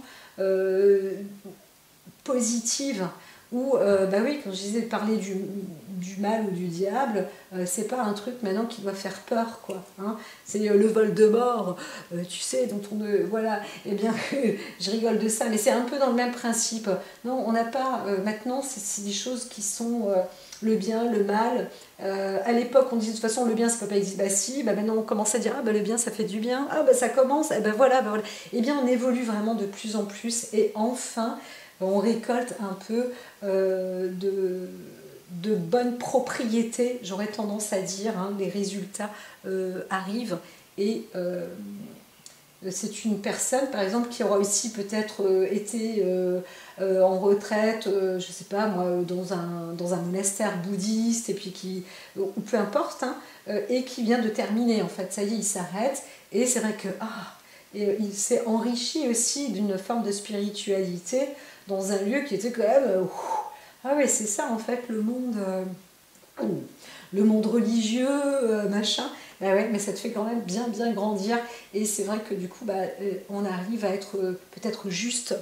positive. Ou, bah oui, quand je disais de parler du mal ou du diable, c'est pas un truc maintenant qui doit faire peur, quoi. Hein. C'est le Voldemort, tu sais, dont on voilà, eh bien, je rigole de ça, mais c'est un peu dans le même principe. Non, on n'a pas, maintenant, c'est des choses qui sont le bien, le mal. À l'époque, on disait de toute façon, le bien, ça peut pas exister. Bah si, bah maintenant, on commence à dire, ah bah le bien, ça fait du bien. Ah bah ça commence, eh ben voilà, bah voilà. Eh bien, on évolue vraiment de plus en plus, et enfin, on récolte un peu de bonnes propriétés, j'aurais tendance à dire, hein, les résultats arrivent, et c'est une personne par exemple qui aura aussi peut-être été en retraite, je sais pas moi, dans un monastère bouddhiste, et puis ou peu importe, hein, et qui vient de terminer en fait, ça y est, il s'arrête, et c'est vrai que il s'est enrichi aussi d'une forme de spiritualité dans un lieu qui était quand même... ah oui, c'est ça en fait, le monde religieux, machin. Bah ouais, mais ça te fait quand même bien grandir. Et c'est vrai que du coup, on arrive à être peut-être juste,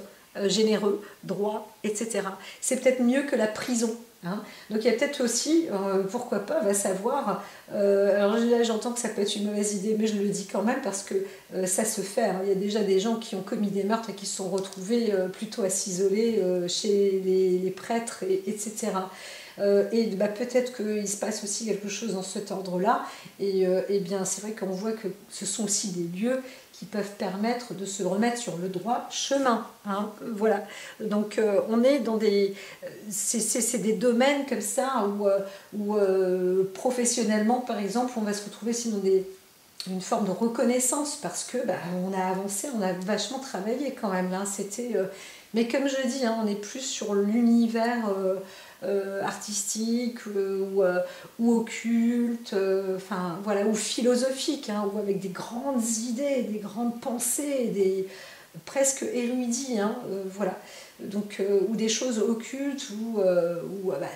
généreux, droit, etc. C'est peut-être mieux que la prison. Hein. Donc il y a peut-être aussi, pourquoi pas, va savoir, alors là j'entends que ça peut être une mauvaise idée, mais je le dis quand même parce que ça se fait. Hein. Il y a déjà des gens qui ont commis des meurtres et qui se sont retrouvés plutôt à s'isoler chez les prêtres, etc. Et peut-être qu'il se passe aussi quelque chose dans cet ordre-là. Et bien c'est vrai qu'on voit que ce sont aussi des lieux qui peuvent permettre de se remettre sur le droit chemin. Hein, voilà. Donc on est dans c'est des domaines comme ça où professionnellement, par exemple, on va se retrouver sinon une forme de reconnaissance parce que on a avancé, on a vachement travaillé quand même. Hein. Mais comme je dis, hein, on est plus sur l'univers artistique ou occulte, enfin voilà, ou philosophique, hein, ou avec des grandes idées, des grandes pensées, presque érudits, hein, voilà. Donc, ou des choses occultes où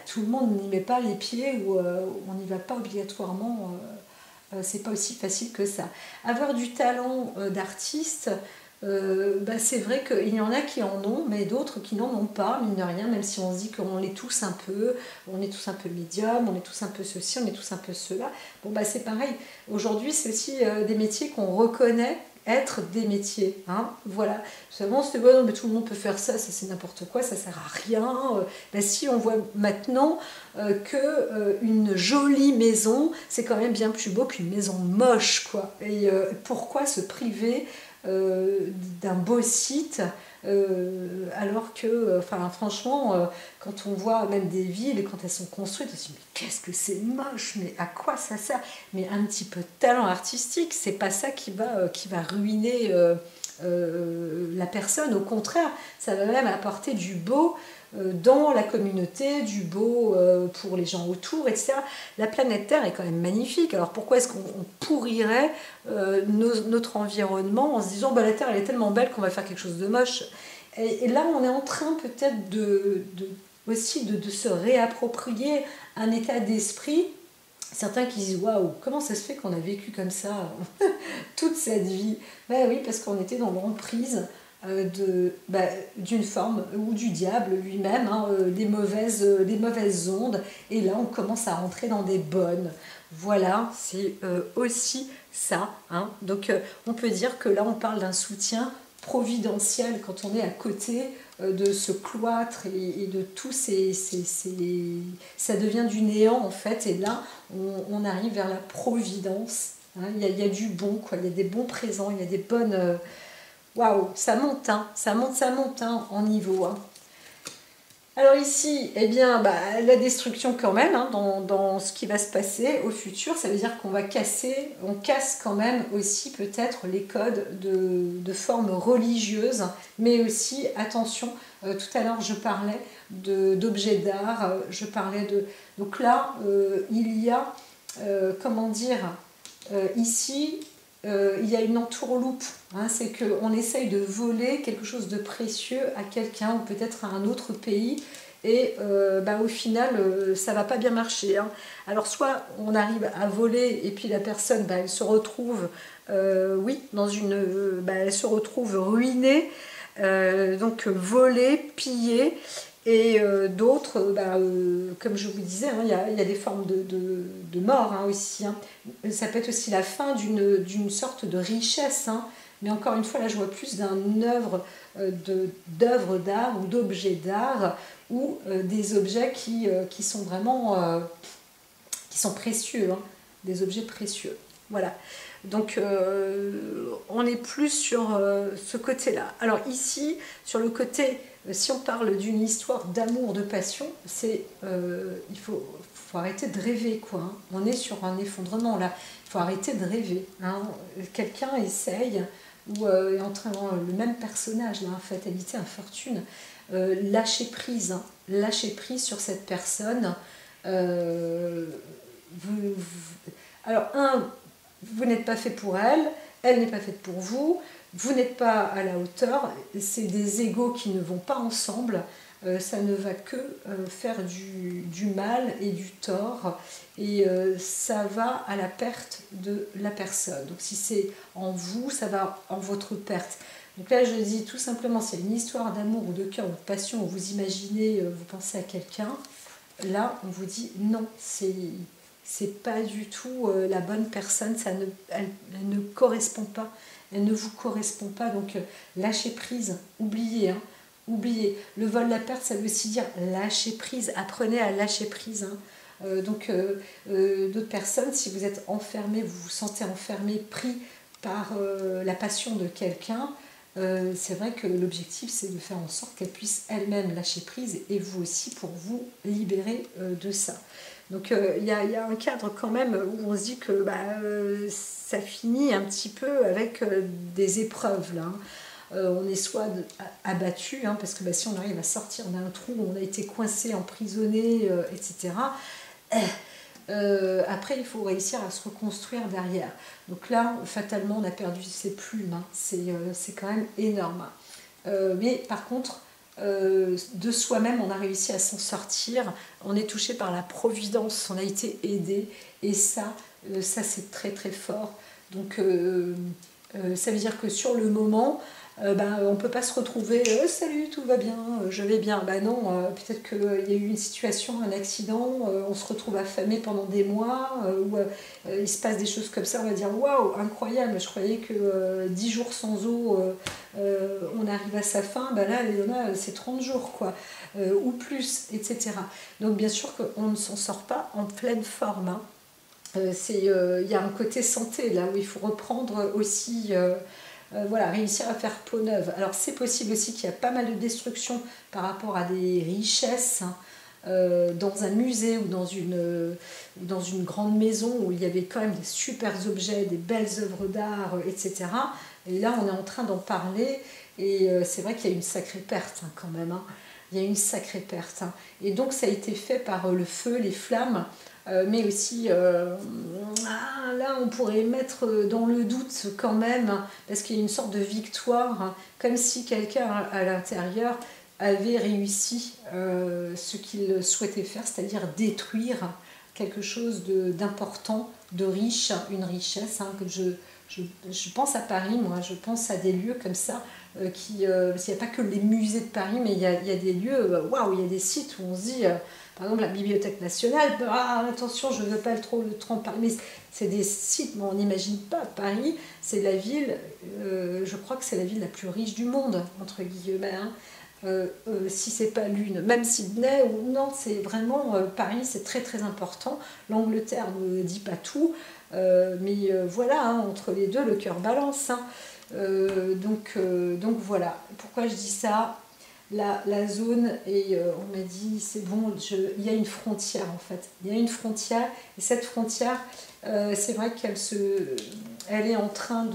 tout le monde n'y met pas les pieds, où on n'y va pas obligatoirement. C'est pas aussi facile que ça. Avoir du talent d'artiste, c'est vrai qu'il y en a qui en ont, mais d'autres qui n'en ont pas, mine de rien, même si on se dit qu'on est tous un peu, on est tous un peu médium, on est tous un peu ceci, on est tous un peu cela. Bon, c'est pareil. Aujourd'hui, c'est aussi des métiers qu'on reconnaît être des métiers, hein, voilà. Seulement, c'est bon, mais tout le monde peut faire ça, ça c'est n'importe quoi, ça sert à rien. Si on voit maintenant qu'une jolie maison, c'est quand même bien plus beau qu'une maison moche, quoi. Et pourquoi se priver d'un beau site alors que, franchement, quand on voit même des villes, quand elles sont construites, on se dit mais qu'est-ce que c'est moche, mais à quoi ça sert? Mais un petit peu de talent artistique, c'est pas ça qui va ruiner la personne, au contraire, ça va même apporter du beau dans la communauté, du beau pour les gens autour, etc. La planète Terre est quand même magnifique. Alors pourquoi est-ce qu'on pourrirait notre environnement en se disant la Terre elle est tellement belle qu'on va faire quelque chose de moche? Et là on est en train peut-être aussi de se réapproprier un état d'esprit. Certains qui disent waouh, comment ça se fait qu'on a vécu comme ça toute cette vie? Oui, parce qu'on était dans l'emprise d'une forme ou du diable lui-même, hein, des mauvaises ondes, et là on commence à rentrer dans des bonnes. Voilà, c'est aussi ça. Hein. Donc on peut dire que là on parle d'un soutien providentiel quand on est à côté de ce cloître et de tous ça devient du néant en fait, et là on arrive vers la providence. Hein. Il y a du bon, quoi. Il y a des bons présents, il y a des bonnes... Waouh, ça monte, hein, ça monte hein, en niveau. Hein. Alors ici, eh bien, la destruction quand même, hein, dans ce qui va se passer au futur, ça veut dire qu'on on casse quand même aussi peut-être les codes de forme religieuse, mais aussi, attention, tout à l'heure je parlais d'objets d'art, je parlais de... Donc là, il y a, comment dire, ici... il y a une entourloupe, hein, c'est qu'on essaye de voler quelque chose de précieux à quelqu'un ou peut-être à un autre pays, et au final ça va pas bien marcher. Hein. Alors soit on arrive à voler et puis la personne elle se retrouve dans elle se retrouve ruinée, donc volée, pillée. Et d'autres, comme je vous disais, hein, y a des formes de mort hein, aussi. Hein. Ça peut être aussi la fin d'une sorte de richesse. Hein. Mais encore une fois, là, je vois plus d'une œuvre d'œuvres d'art ou d'objets d'art, ou des objets qui sont vraiment qui sont précieux, hein, des objets précieux. Voilà. Donc on est plus sur ce côté-là. Alors ici, sur le côté, si on parle d'une histoire d'amour, de passion, il faut arrêter de rêver, quoi. Hein. On est sur un effondrement là. Il faut arrêter de rêver. Hein. Quelqu'un essaye, ou est en train le même personnage, là, fatalité, infortune, lâcher prise, hein, lâcher prise sur cette personne. Alors vous n'êtes pas fait pour elle n'est pas faite pour vous, vous n'êtes pas à la hauteur, c'est des égos qui ne vont pas ensemble, ça ne va que faire du mal et du tort, et ça va à la perte de la personne. Donc si c'est en vous, ça va en votre perte. Donc là je dis tout simplement, s'il y a une histoire d'amour ou de cœur ou de passion, où vous imaginez, vous pensez à quelqu'un, là on vous dit non, c'est pas du tout la bonne personne, elle ne correspond pas, elle ne vous correspond pas, donc lâchez prise, oubliez, hein, oubliez. Le vol, la perte, ça veut aussi dire lâcher prise, apprenez à lâcher prise. Hein. D'autres personnes, si vous êtes enfermé, vous vous sentez enfermé, pris par la passion de quelqu'un, c'est vrai que l'objectif c'est de faire en sorte qu'elle puisse elle-même lâcher prise, et vous aussi, pour vous libérer de ça. Donc il y a un cadre quand même où on se dit que ça finit un petit peu avec des épreuves là. On est soit abattu, hein, parce que si on arrive à sortir d'un trou, on a été coincé, emprisonné, etc. Après, il faut réussir à se reconstruire derrière. Donc là, fatalement, on a perdu ses plumes. Hein. C'est quand même énorme. Mais par contre, de soi-même, on a réussi à s'en sortir. On est touché par la providence, on a été aidé. Et ça c'est très très fort. Donc, ça veut dire que sur le moment, on ne peut pas se retrouver salut, tout va bien, je vais bien. Non, peut-être qu'il y a eu une situation, un accident, on se retrouve affamé pendant des mois, ou il se passe des choses comme ça, on va dire waouh, incroyable, je croyais que 10 jours sans eau, on arrive à sa fin, là, Léona, c'est 30 jours, quoi, ou plus, etc. Donc, bien sûr qu'on ne s'en sort pas en pleine forme. Hein. Il y a un côté santé là où il faut reprendre aussi. Voilà, réussir à faire peau neuve. Alors c'est possible aussi qu'il y a pas mal de destruction par rapport à des richesses hein, dans un musée ou dans une grande maison où il y avait quand même des super objets, des belles œuvres d'art, etc. Et là on est en train d'en parler et c'est vrai qu'il y a une sacrée perte hein, quand même. Hein. Il y a une sacrée perte. Hein. Et donc ça a été fait par le feu, les flammes. Mais aussi, là on pourrait mettre dans le doute quand même, parce qu'il y a une sorte de victoire, comme si quelqu'un à l'intérieur avait réussi ce qu'il souhaitait faire, c'est-à-dire détruire quelque chose d'important, de riche, une richesse. Hein, que je pense à Paris, moi, je pense à des lieux comme ça, parce qu'il n'y a pas que les musées de Paris, mais il y a des lieux, waouh, il y a des sites où on se dit... par exemple, la Bibliothèque nationale, attention, je ne veux pas trop en parler, mais c'est des sites, on n'imagine pas. Paris, c'est la ville, je crois que c'est la ville la plus riche du monde, entre guillemets. Hein. Si c'est pas l'une, même Sydney ou Nantes, c'est vraiment Paris, c'est très très important. L'Angleterre ne dit pas tout, mais voilà, hein, entre les deux, le cœur balance. Hein. Donc voilà, pourquoi je dis ça? La zone et on m'a dit c'est bon, il y a une frontière en fait, il y a une frontière et cette frontière c'est vrai elle est en train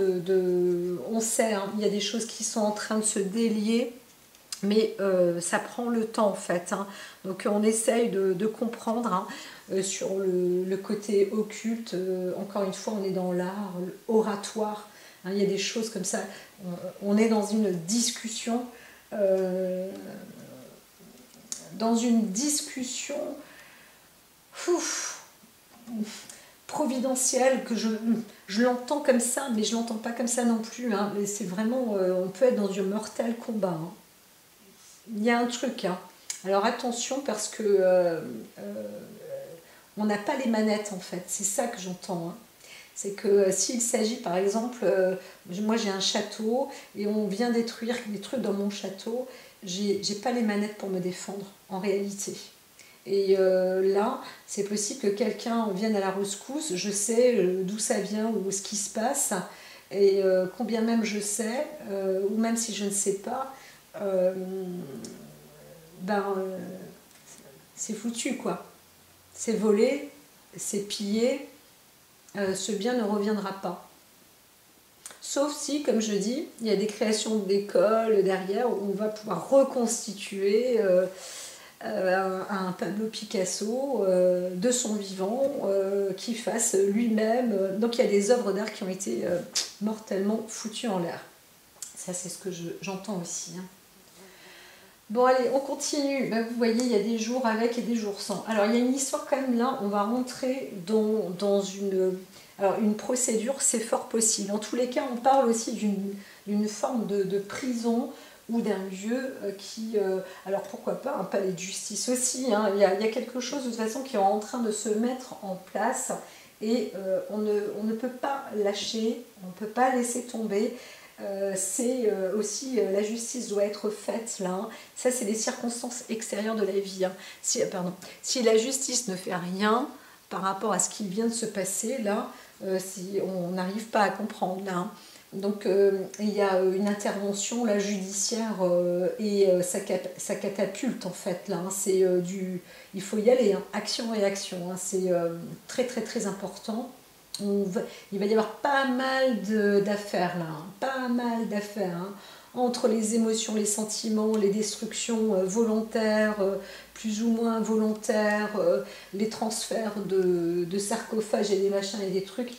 on sait, hein, il y a des choses qui sont en train de se délier, mais ça prend le temps en fait, hein. Donc on essaye de comprendre hein, sur le côté occulte, encore une fois on est dans l'art, oratoire, hein, il y a des choses comme ça, on est dans une discussion providentielle que je l'entends comme ça, mais je l'entends pas comme ça non plus. Hein, mais c'est vraiment, on peut être dans un mortel combat. Hein. Il y a un truc. Hein. Alors attention parce que on n'a pas les manettes en fait. C'est ça que j'entends. Hein. C'est que s'il s'agit par exemple, moi j'ai un château et on vient détruire des trucs dans mon château, j'ai pas les manettes pour me défendre en réalité. Et là, c'est possible que quelqu'un vienne à la rescousse, je sais d'où ça vient ou ce qui se passe, et combien même je sais, ou même si je ne sais pas, c'est foutu quoi. C'est volé, c'est pillé. Ce bien ne reviendra pas. Sauf si, comme je dis, il y a des créations d'écoles derrière où on va pouvoir reconstituer un Pablo Picasso de son vivant qui fasse lui-même. Donc il y a des œuvres d'art qui ont été mortellement foutues en l'air. Ça c'est ce que j'entends aussi. Hein. Bon allez, on continue. Vous voyez, il y a des jours avec et des jours sans. Alors il y a une histoire quand même là, on va rentrer dans une procédure, c'est fort possible. En tous les cas, on parle aussi d'une forme de prison ou d'un lieu qui... alors pourquoi pas un palais de justice aussi. Hein. Il y a quelque chose de toute façon qui est en train de se mettre en place et on ne peut pas lâcher, on ne peut pas laisser tomber. C'est aussi la justice doit être faite là. Hein. Ça, c'est des circonstances extérieures de la vie. Hein. Si la justice ne fait rien par rapport à ce qui vient de se passer là, si on n'arrive pas à comprendre là. Hein. Donc il y a une intervention là, judiciaire et ça catapulte en fait là. Hein, il faut y aller, hein, action-réaction. Hein, c'est très très très important. Il va y avoir pas mal d'affaires là, hein, pas mal d'affaires. Hein, entre les émotions, les sentiments, les destructions volontaires, plus ou moins volontaires, les transferts de sarcophages et des machins et des trucs.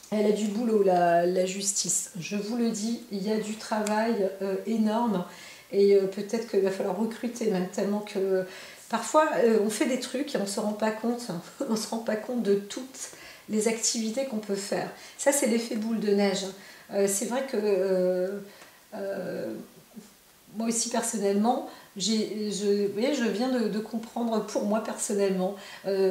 Elle a du boulot, la justice. Je vous le dis, il y a du travail énorme et peut-être qu'il va falloir recruter même tellement que parfois on fait des trucs et on ne se rend pas compte. On ne se rend pas compte de toutes les activités qu'on peut faire. Ça, c'est l'effet boule de neige. C'est vrai que moi aussi personnellement, je viens de comprendre pour moi personnellement.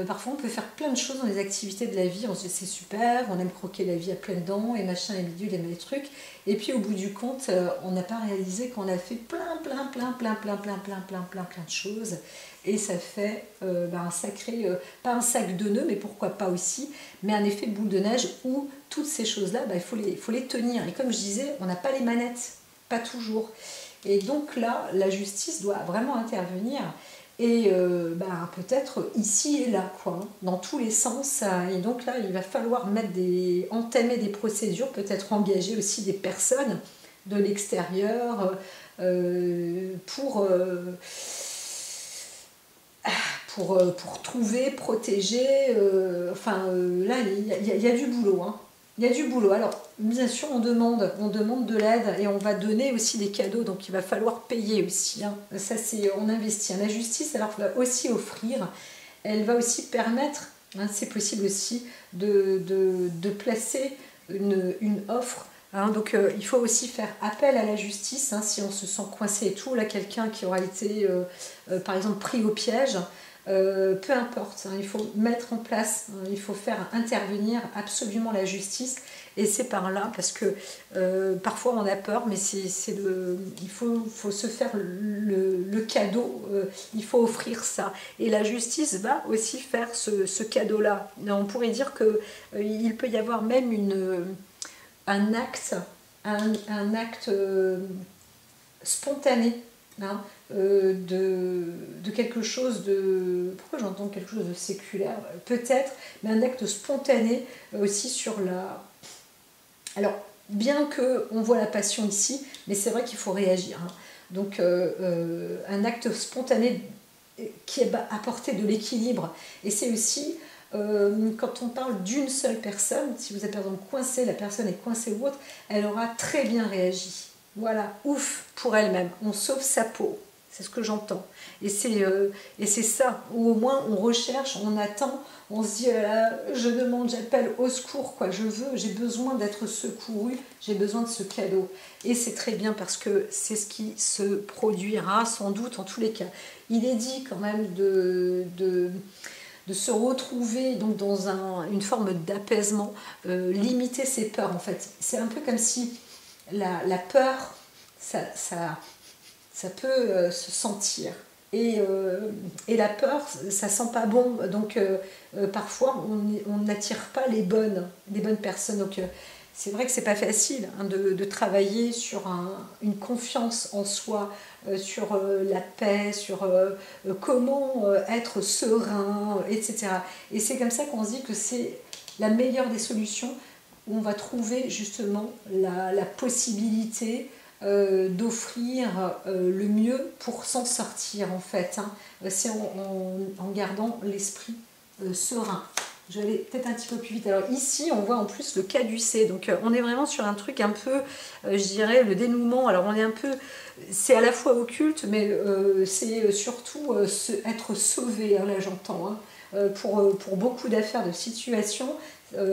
Parfois on peut faire plein de choses dans les activités de la vie, on se dit c'est super, on aime croquer la vie à pleines dents et machin et bidule et les trucs. Et puis au bout du compte, on n'a pas réalisé qu'on a fait plein de choses. Et ça fait un sacré, pas un sac de nœuds, mais pourquoi pas aussi, mais un effet boule de neige où toutes ces choses-là, il faut les tenir. Et comme je disais, on n'a pas les manettes, pas toujours. Et donc là, la justice doit vraiment intervenir et peut-être ici et là, quoi, hein, dans tous les sens. Et donc là, il va falloir entamer des procédures, peut-être engager aussi des personnes de l'extérieur pour trouver, protéger. Là, il y a du boulot. Hein. Il y a du boulot. Alors, bien sûr, on demande de l'aide et on va donner aussi des cadeaux. Donc, il va falloir payer aussi. Hein. Ça, on investit. La justice, alors, va aussi offrir. Elle va aussi permettre, hein, c'est possible aussi, de placer une offre. Hein. Donc, il faut aussi faire appel à la justice. Hein, si on se sent coincé et tout. Là, quelqu'un qui aura été, par exemple, pris au piège. Peu importe, hein, il faut mettre en place, hein, il faut faire intervenir absolument la justice et c'est par là parce que parfois on a peur mais il faut se faire le cadeau, il faut offrir ça et la justice va aussi faire ce cadeau là. On pourrait dire qu'il peut y avoir même un acte spontané, hein, de quelque chose de... Pourquoi j'entends quelque chose de séculaire? Peut-être, mais un acte spontané aussi sur la... Alors, bien qu'on voit la passion ici, mais c'est vrai qu'il faut réagir. Hein. Donc, un acte spontané qui va apporter de l'équilibre. Et c'est aussi, quand on parle d'une seule personne, si vous êtes par exemple coincé, la personne est coincée ou autre, elle aura très bien réagi. Voilà, ouf, pour elle-même. On sauve sa peau. C'est ce que j'entends. Et c'est ça, où au moins on recherche, on attend, on se dit, je demande, j'appelle au secours, quoi. J'ai besoin d'être secouru, j'ai besoin de ce cadeau. Et c'est très bien parce que c'est ce qui se produira sans doute en tous les cas. Il est dit quand même de se retrouver donc dans une forme d'apaisement, limiter ses peurs en fait. C'est un peu comme si la peur, ça peut se sentir. Et la peur, ça sent pas bon. Donc parfois, on n'attire pas les bonnes personnes. Donc c'est vrai que c'est pas facile hein, de travailler sur une confiance en soi, sur la paix, sur comment être serein, etc. Et c'est comme ça qu'on se dit que c'est la meilleure des solutions où on va trouver justement la possibilité d'offrir le mieux pour s'en sortir en fait. Hein. C'est en gardant l'esprit serein. Je vais aller peut-être un petit peu plus vite. Alors ici, on voit en plus le caducée. Donc on est vraiment sur un truc un peu, je dirais, le dénouement. Alors on est un peu, c'est à la fois occulte, mais c'est surtout être sauvé, hein, là j'entends. Hein, pour beaucoup d'affaires, de situations,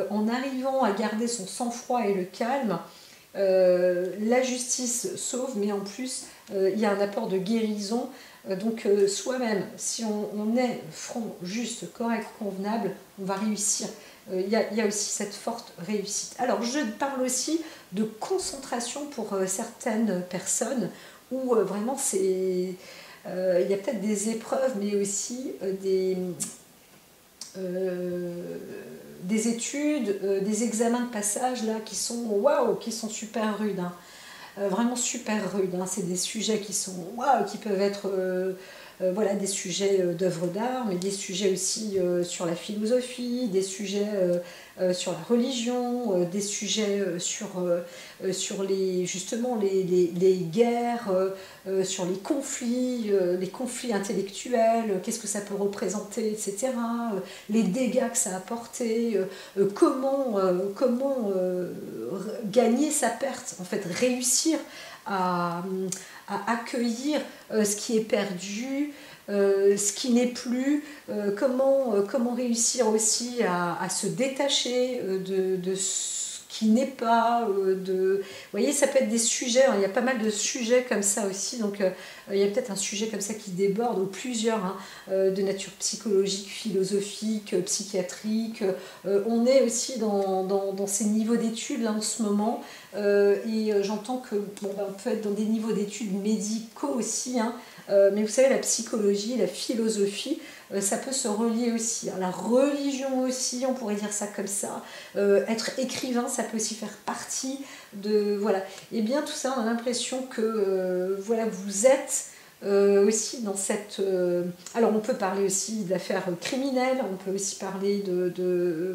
en arrivant à garder son sang-froid et le calme, la justice sauve, mais en plus, il y a un apport de guérison. Donc soi-même, si on est franc, juste, correct, convenable, on va réussir. Il y a aussi cette forte réussite. Alors je parle aussi de concentration pour certaines personnes où vraiment il y a peut-être des épreuves, mais aussi des études, des examens de passage là qui sont waouh, qui sont super rudes, hein. Vraiment super rudes, hein. C'est des sujets qui sont waouh, qui peuvent être voilà, des sujets d'œuvres d'art, mais des sujets aussi sur la philosophie, des sujets sur la religion, des sujets sur les, justement les guerres, sur les conflits intellectuels, qu'est-ce que ça peut représenter, etc. Les dégâts que ça a apporté, comment gagner sa perte, en fait, réussir à, à accueillir ce qui est perdu, ce qui n'est plus, comment réussir aussi à se détacher de ce qui n'est pas, vous voyez, ça peut être des sujets, hein, il y a pas mal de sujets comme ça aussi, donc il y a peut-être un sujet comme ça qui déborde, ou plusieurs, hein, de nature psychologique, philosophique, psychiatrique. On est aussi dans ces niveaux d'études là en ce moment, et j'entends que bon, ben, on peut être dans des niveaux d'études médicaux aussi, hein, mais vous savez, la psychologie, la philosophie, ça peut se relier aussi. La religion aussi, on pourrait dire ça comme ça. Être écrivain, ça peut aussi faire partie de... Voilà. Et bien tout ça, on a l'impression que voilà, vous êtes aussi dans cette... alors on peut parler aussi d'affaires criminelles, on peut aussi parler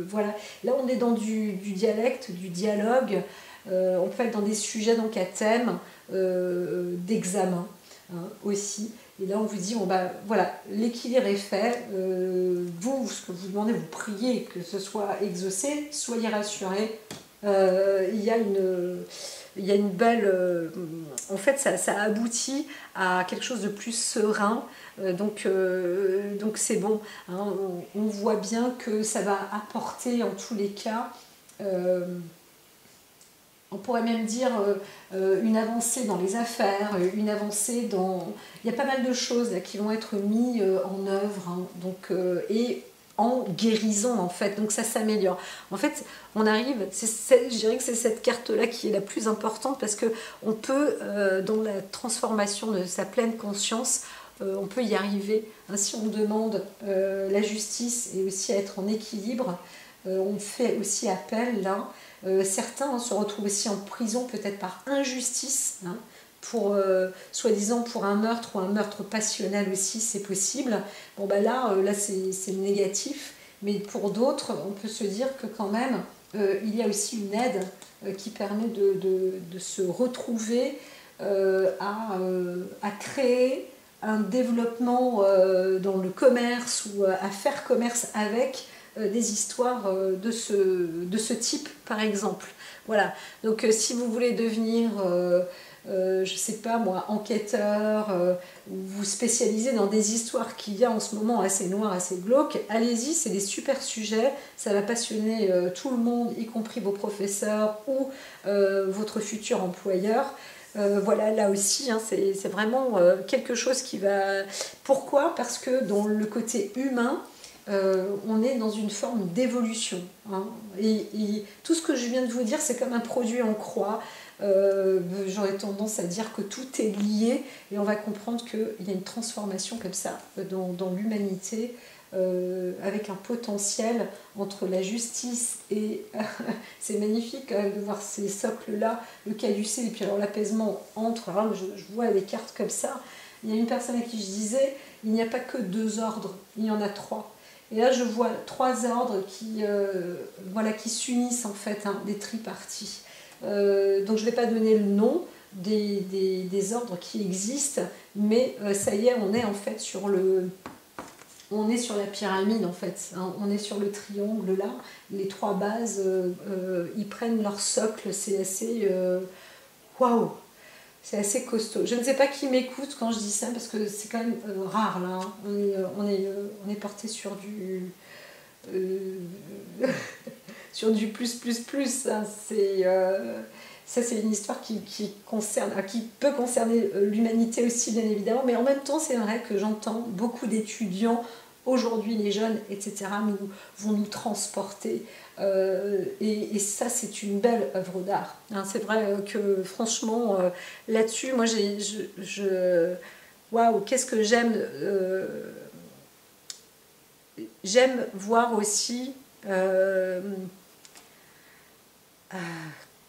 voilà. Là on est dans du dialecte, du dialogue, on peut être dans des sujets donc à thème d'examen, hein, aussi. Et là, on vous dit, bon, bah, voilà, l'équilibre est fait. Vous, ce que vous demandez, vous priez que ce soit exaucé. Soyez rassurés. Il y a une belle... en fait, ça aboutit à quelque chose de plus serein. Donc c'est bon, hein, on voit bien que ça va apporter, en tous les cas... on pourrait même dire une avancée dans les affaires, une avancée dans... Il y a pas mal de choses là, qui vont être mises en œuvre, hein, donc, et en guérison en fait, donc ça s'améliore. En fait, on arrive, je dirais que c'est cette carte-là qui est la plus importante parce qu'on peut, dans la transformation de sa pleine conscience, on peut y arriver, hein, si on demande la justice et aussi à être en équilibre. On fait aussi appel là. Certains, hein, se retrouvent aussi en prison peut-être par injustice, hein, pour soi-disant pour un meurtre ou un meurtre passionnel aussi, c'est possible. Bon bah là c'est négatif, mais pour d'autres on peut se dire que quand même il y a aussi une aide qui permet de se retrouver, à créer un développement dans le commerce ou à faire commerce avec des histoires de ce type, par exemple. Voilà. Donc, si vous voulez devenir, je sais pas moi, enquêteur, vous spécialisez dans des histoires qu'il y a en ce moment assez noires, assez glauques, allez-y, c'est des super sujets. Ça va passionner tout le monde, y compris vos professeurs ou votre futur employeur. Voilà, là aussi, hein, c'est vraiment quelque chose qui va... Pourquoi? Parce que dans le côté humain, on est dans une forme d'évolution, hein. Et tout ce que je viens de vous dire, c'est comme un produit en croix. J'aurais tendance à dire que tout est lié et on va comprendre qu'il y a une transformation comme ça dans l'humanité, avec un potentiel entre la justice et c'est magnifique quand même de voir ces socles là, le caducée et puis alors l'apaisement entre. Alors je vois les cartes comme ça. Il y a une personne à qui je disais, il n'y a pas que 2 ordres, il y en a 3. Et là, je vois 3 ordres voilà, qui s'unissent en fait, hein, des tripartis. Donc, je ne vais pas donner le nom des ordres qui existent, mais ça y est, on est en fait on est sur la pyramide en fait, hein, on est sur le triangle là. Les 3 bases, ils prennent leur socle, c'est assez waouh. C'est assez costaud. Je ne sais pas qui m'écoute quand je dis ça, parce que c'est quand même rare, là. Hein. On est porté sur du... sur du plus, hein. Ça, c'est une histoire qui peut concerner l'humanité aussi, bien évidemment. Mais en même temps, c'est vrai que j'entends beaucoup d'étudiants, aujourd'hui les jeunes, etc., vont nous transporter. Et ça, c'est une belle œuvre d'art. Hein, c'est vrai que franchement, là-dessus, moi, waouh, qu'est-ce que j'aime j'aime voir aussi,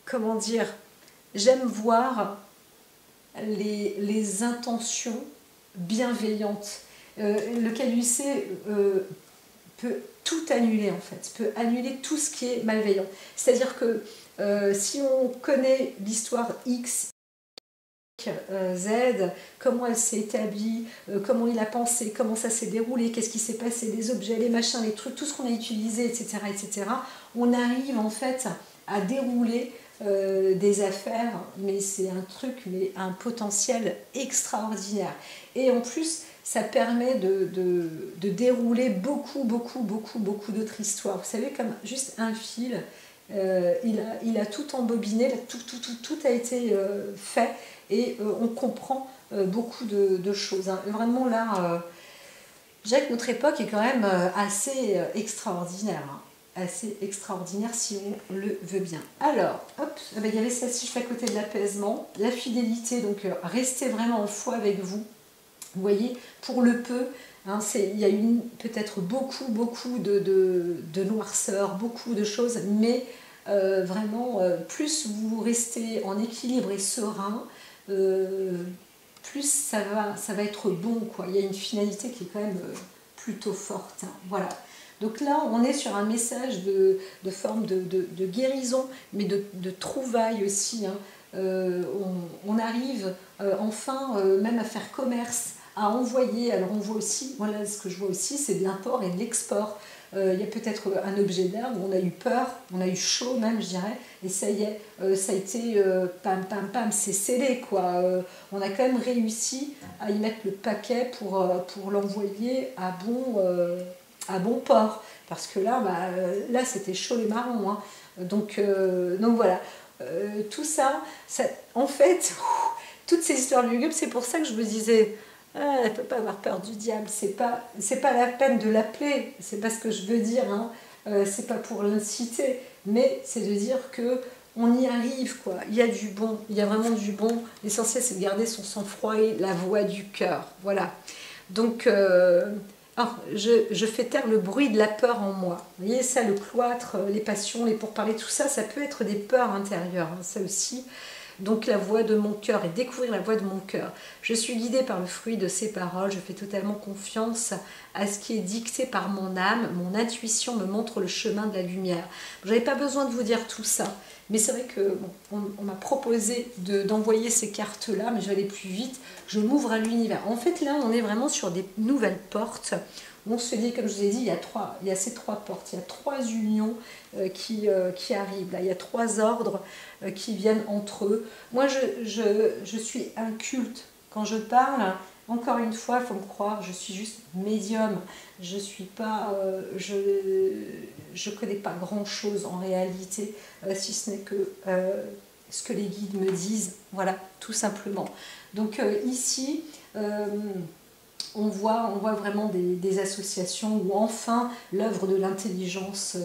comment dire, j'aime voir les intentions bienveillantes. Le calucé peut tout annuler en fait, peut annuler tout ce qui est malveillant. C'est-à-dire que si on connaît l'histoire X, Z, comment elle s'est établie, comment il a pensé, comment ça s'est déroulé, qu'est-ce qui s'est passé, les objets, les machins, les trucs, tout ce qu'on a utilisé, etc., etc., on arrive en fait à dérouler des affaires, mais c'est un truc, mais un potentiel extraordinaire. Et en plus, ça permet de dérouler beaucoup d'autres histoires. Vous savez, comme juste un fil, il a tout embobiné, tout a été fait, et on comprend beaucoup de choses. Hein. Vraiment là, je dirais que notre époque est quand même assez extraordinaire. Hein. Assez extraordinaire si on le veut bien. Alors, hop, il y avait celle-ci juste à côté de l'apaisement, la fidélité, donc restez vraiment en foi avec vous. Vous voyez, pour le peu, hein, il y a eu peut-être beaucoup de noirceur, beaucoup de choses, mais vraiment, plus vous restez en équilibre et serein, plus ça va être bon, quoi. Il y a une finalité qui est quand même plutôt forte. Hein. Voilà. Donc là, on est sur un message de forme de guérison, mais de trouvailles aussi. Hein. On arrive enfin même à faire commerce, à envoyer. Alors on voit aussi, voilà, ce que je vois aussi, c'est de l'import et de l'export. Il y a peut-être un objet d'art où on a eu peur, on a eu chaud même, je dirais, et ça y est, ça a été pam, c'est scellé, quoi. On a quand même réussi à y mettre le paquet pour l'envoyer à bon port. Parce que là, là c'était chaud les marrons. Hein. Donc voilà. Tout ça, en fait, toutes ces histoires lugubres, c'est pour ça que je me disais... Ah, elle ne peut pas avoir peur du diable, c'est pas la peine de l'appeler, c'est pas ce que je veux dire, hein. C'est pas pour l'inciter, mais c'est de dire que on y arrive, quoi. Il y a du bon, il y a vraiment du bon. L'essentiel, c'est de garder son sang-froid et la voix du cœur, voilà. Donc, je fais taire le bruit de la peur en moi. Vous voyez, ça, le cloître, les passions, les pourparlers, tout ça, ça peut être des peurs intérieures, hein, ça aussi. Donc la voix de mon cœur et découvrir la voix de mon cœur. Je suis guidée par le fruit de ces paroles, je fais totalement confiance à ce qui est dicté par mon âme, mon intuition me montre le chemin de la lumière. Je n'avais pas besoin de vous dire tout ça, mais c'est vrai que on m'a proposé d'envoyer ces cartes-là, mais je vais aller plus vite, je m'ouvre à l'univers. En fait là on est vraiment sur des nouvelles portes. On se dit, comme je vous ai dit, il y a ces trois portes, il y a trois unions qui arrivent, là. Il y a trois ordres qui viennent entre eux. Moi, je suis un culte. Quand je parle, encore une fois, il faut me croire, je suis juste médium. Je suis pas, je connais pas grand-chose en réalité, si ce n'est que ce que les guides me disent. Voilà, tout simplement. Donc ici... on voit vraiment des associations où enfin l'œuvre de l'intelligence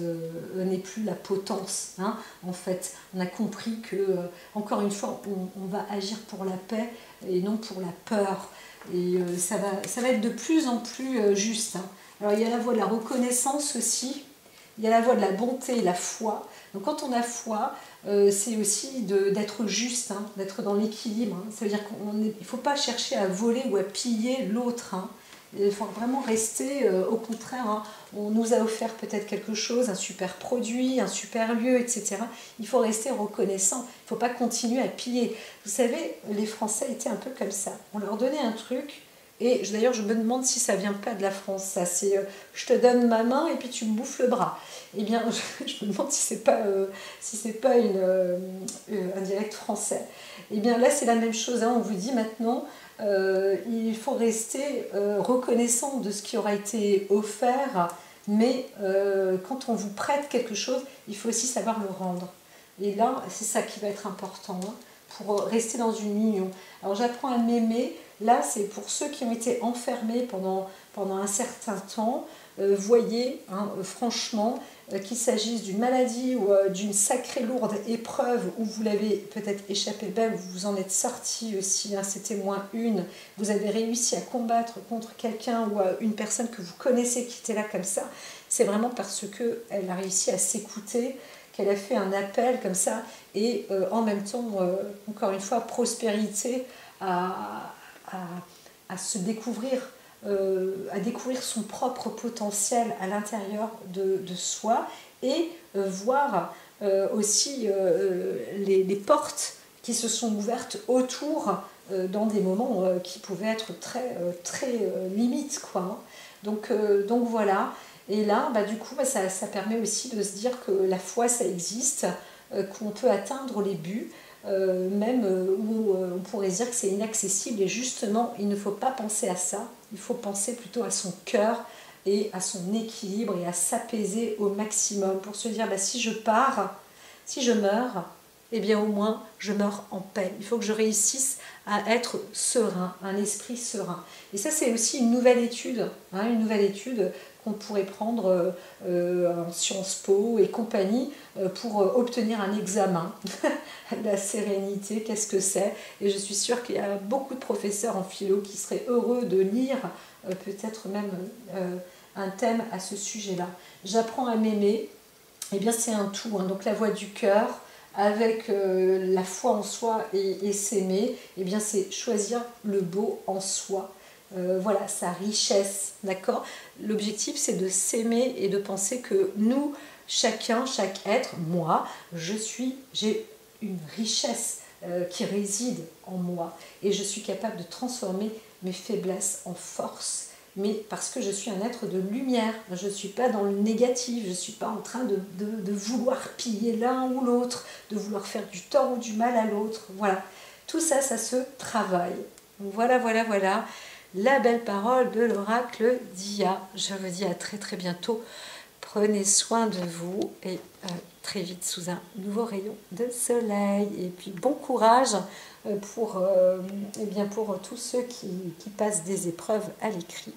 n'est plus la potence. Hein. En fait, on a compris que, encore une fois, on va agir pour la paix et non pour la peur. Et ça va être de plus en plus juste. Hein. Alors il y a la voie de la reconnaissance aussi, il y a la voie de la bonté et la foi. Donc quand on a foi, c'est aussi d'être juste, hein, d'être dans l'équilibre. Hein. Ça veut dire qu'il ne faut pas chercher à voler ou à piller l'autre. Hein. Il faut vraiment rester, au contraire, hein, on nous a offert peut-être quelque chose, un super produit, un super lieu, etc. Il faut rester reconnaissant, il ne faut pas continuer à piller. Vous savez, les Français étaient un peu comme ça. On leur donnait un truc, et d'ailleurs je me demande si ça ne vient pas de la France. Ça, c'est je te donne ma main et puis tu me bouffes le bras. Eh bien, je me demande si c'est pas un dialecte français. Eh bien là c'est la même chose, hein. On vous dit maintenant... il faut rester reconnaissant de ce qui aura été offert, mais quand on vous prête quelque chose, il faut aussi savoir le rendre. Et là, c'est ça qui va être important, hein, pour rester dans une union. Alors j'apprends à m'aimer, là c'est pour ceux qui ont été enfermés pendant un certain temps, voyez, hein, franchement, qu'il s'agisse d'une maladie ou d'une sacrée lourde épreuve où vous l'avez peut-être échappé belle, vous vous en êtes sorti aussi, hein, c'était moins une, vous avez réussi à combattre contre quelqu'un ou une personne que vous connaissez qui était là comme ça, c'est vraiment parce qu'elle a réussi à s'écouter, qu'elle a fait un appel comme ça, et en même temps, encore une fois, prospérité à se découvrir, à découvrir son propre potentiel à l'intérieur de soi, et voir aussi les portes qui se sont ouvertes autour dans des moments qui pouvaient être très limites, quoi, hein. Donc voilà. Et là, du coup, ça permet aussi de se dire que la foi, ça existe, qu'on peut atteindre les buts, même où on pourrait dire que c'est inaccessible. Et justement, il ne faut pas penser à ça, il faut penser plutôt à son cœur et à son équilibre et à s'apaiser au maximum pour se dire, si je pars, si je meurs, eh bien au moins je meurs en paix. Il faut que je réussisse à être serein, un esprit serein. Et ça, c'est aussi une nouvelle étude, hein, une nouvelle étude qu'on pourrait prendre en Sciences Po et compagnie pour obtenir un examen. La sérénité, qu'est-ce que c'est? Et je suis sûre qu'il y a beaucoup de professeurs en philo qui seraient heureux de lire peut-être même un thème à ce sujet-là. J'apprends à m'aimer, eh bien c'est un tout, hein. Donc la voix du cœur avec la foi en soi et s'aimer, eh bien c'est choisir le beau en soi. Voilà, sa richesse, d'accord? L'objectif, c'est de s'aimer et de penser que nous, chacun, chaque être, moi, j'ai une richesse qui réside en moi. Et je suis capable de transformer mes faiblesses en force. Mais parce que je suis un être de lumière, je ne suis pas dans le négatif, je ne suis pas en train de vouloir piller l'un ou l'autre, de vouloir faire du tort ou du mal à l'autre. Voilà, tout ça, ça se travaille. Voilà, voilà, voilà. La belle parole de l'oracle d'Ia. Je vous dis à très très bientôt. Prenez soin de vous et très vite sous un nouveau rayon de soleil. Et puis bon courage pour tous ceux qui passent des épreuves à l'écrit.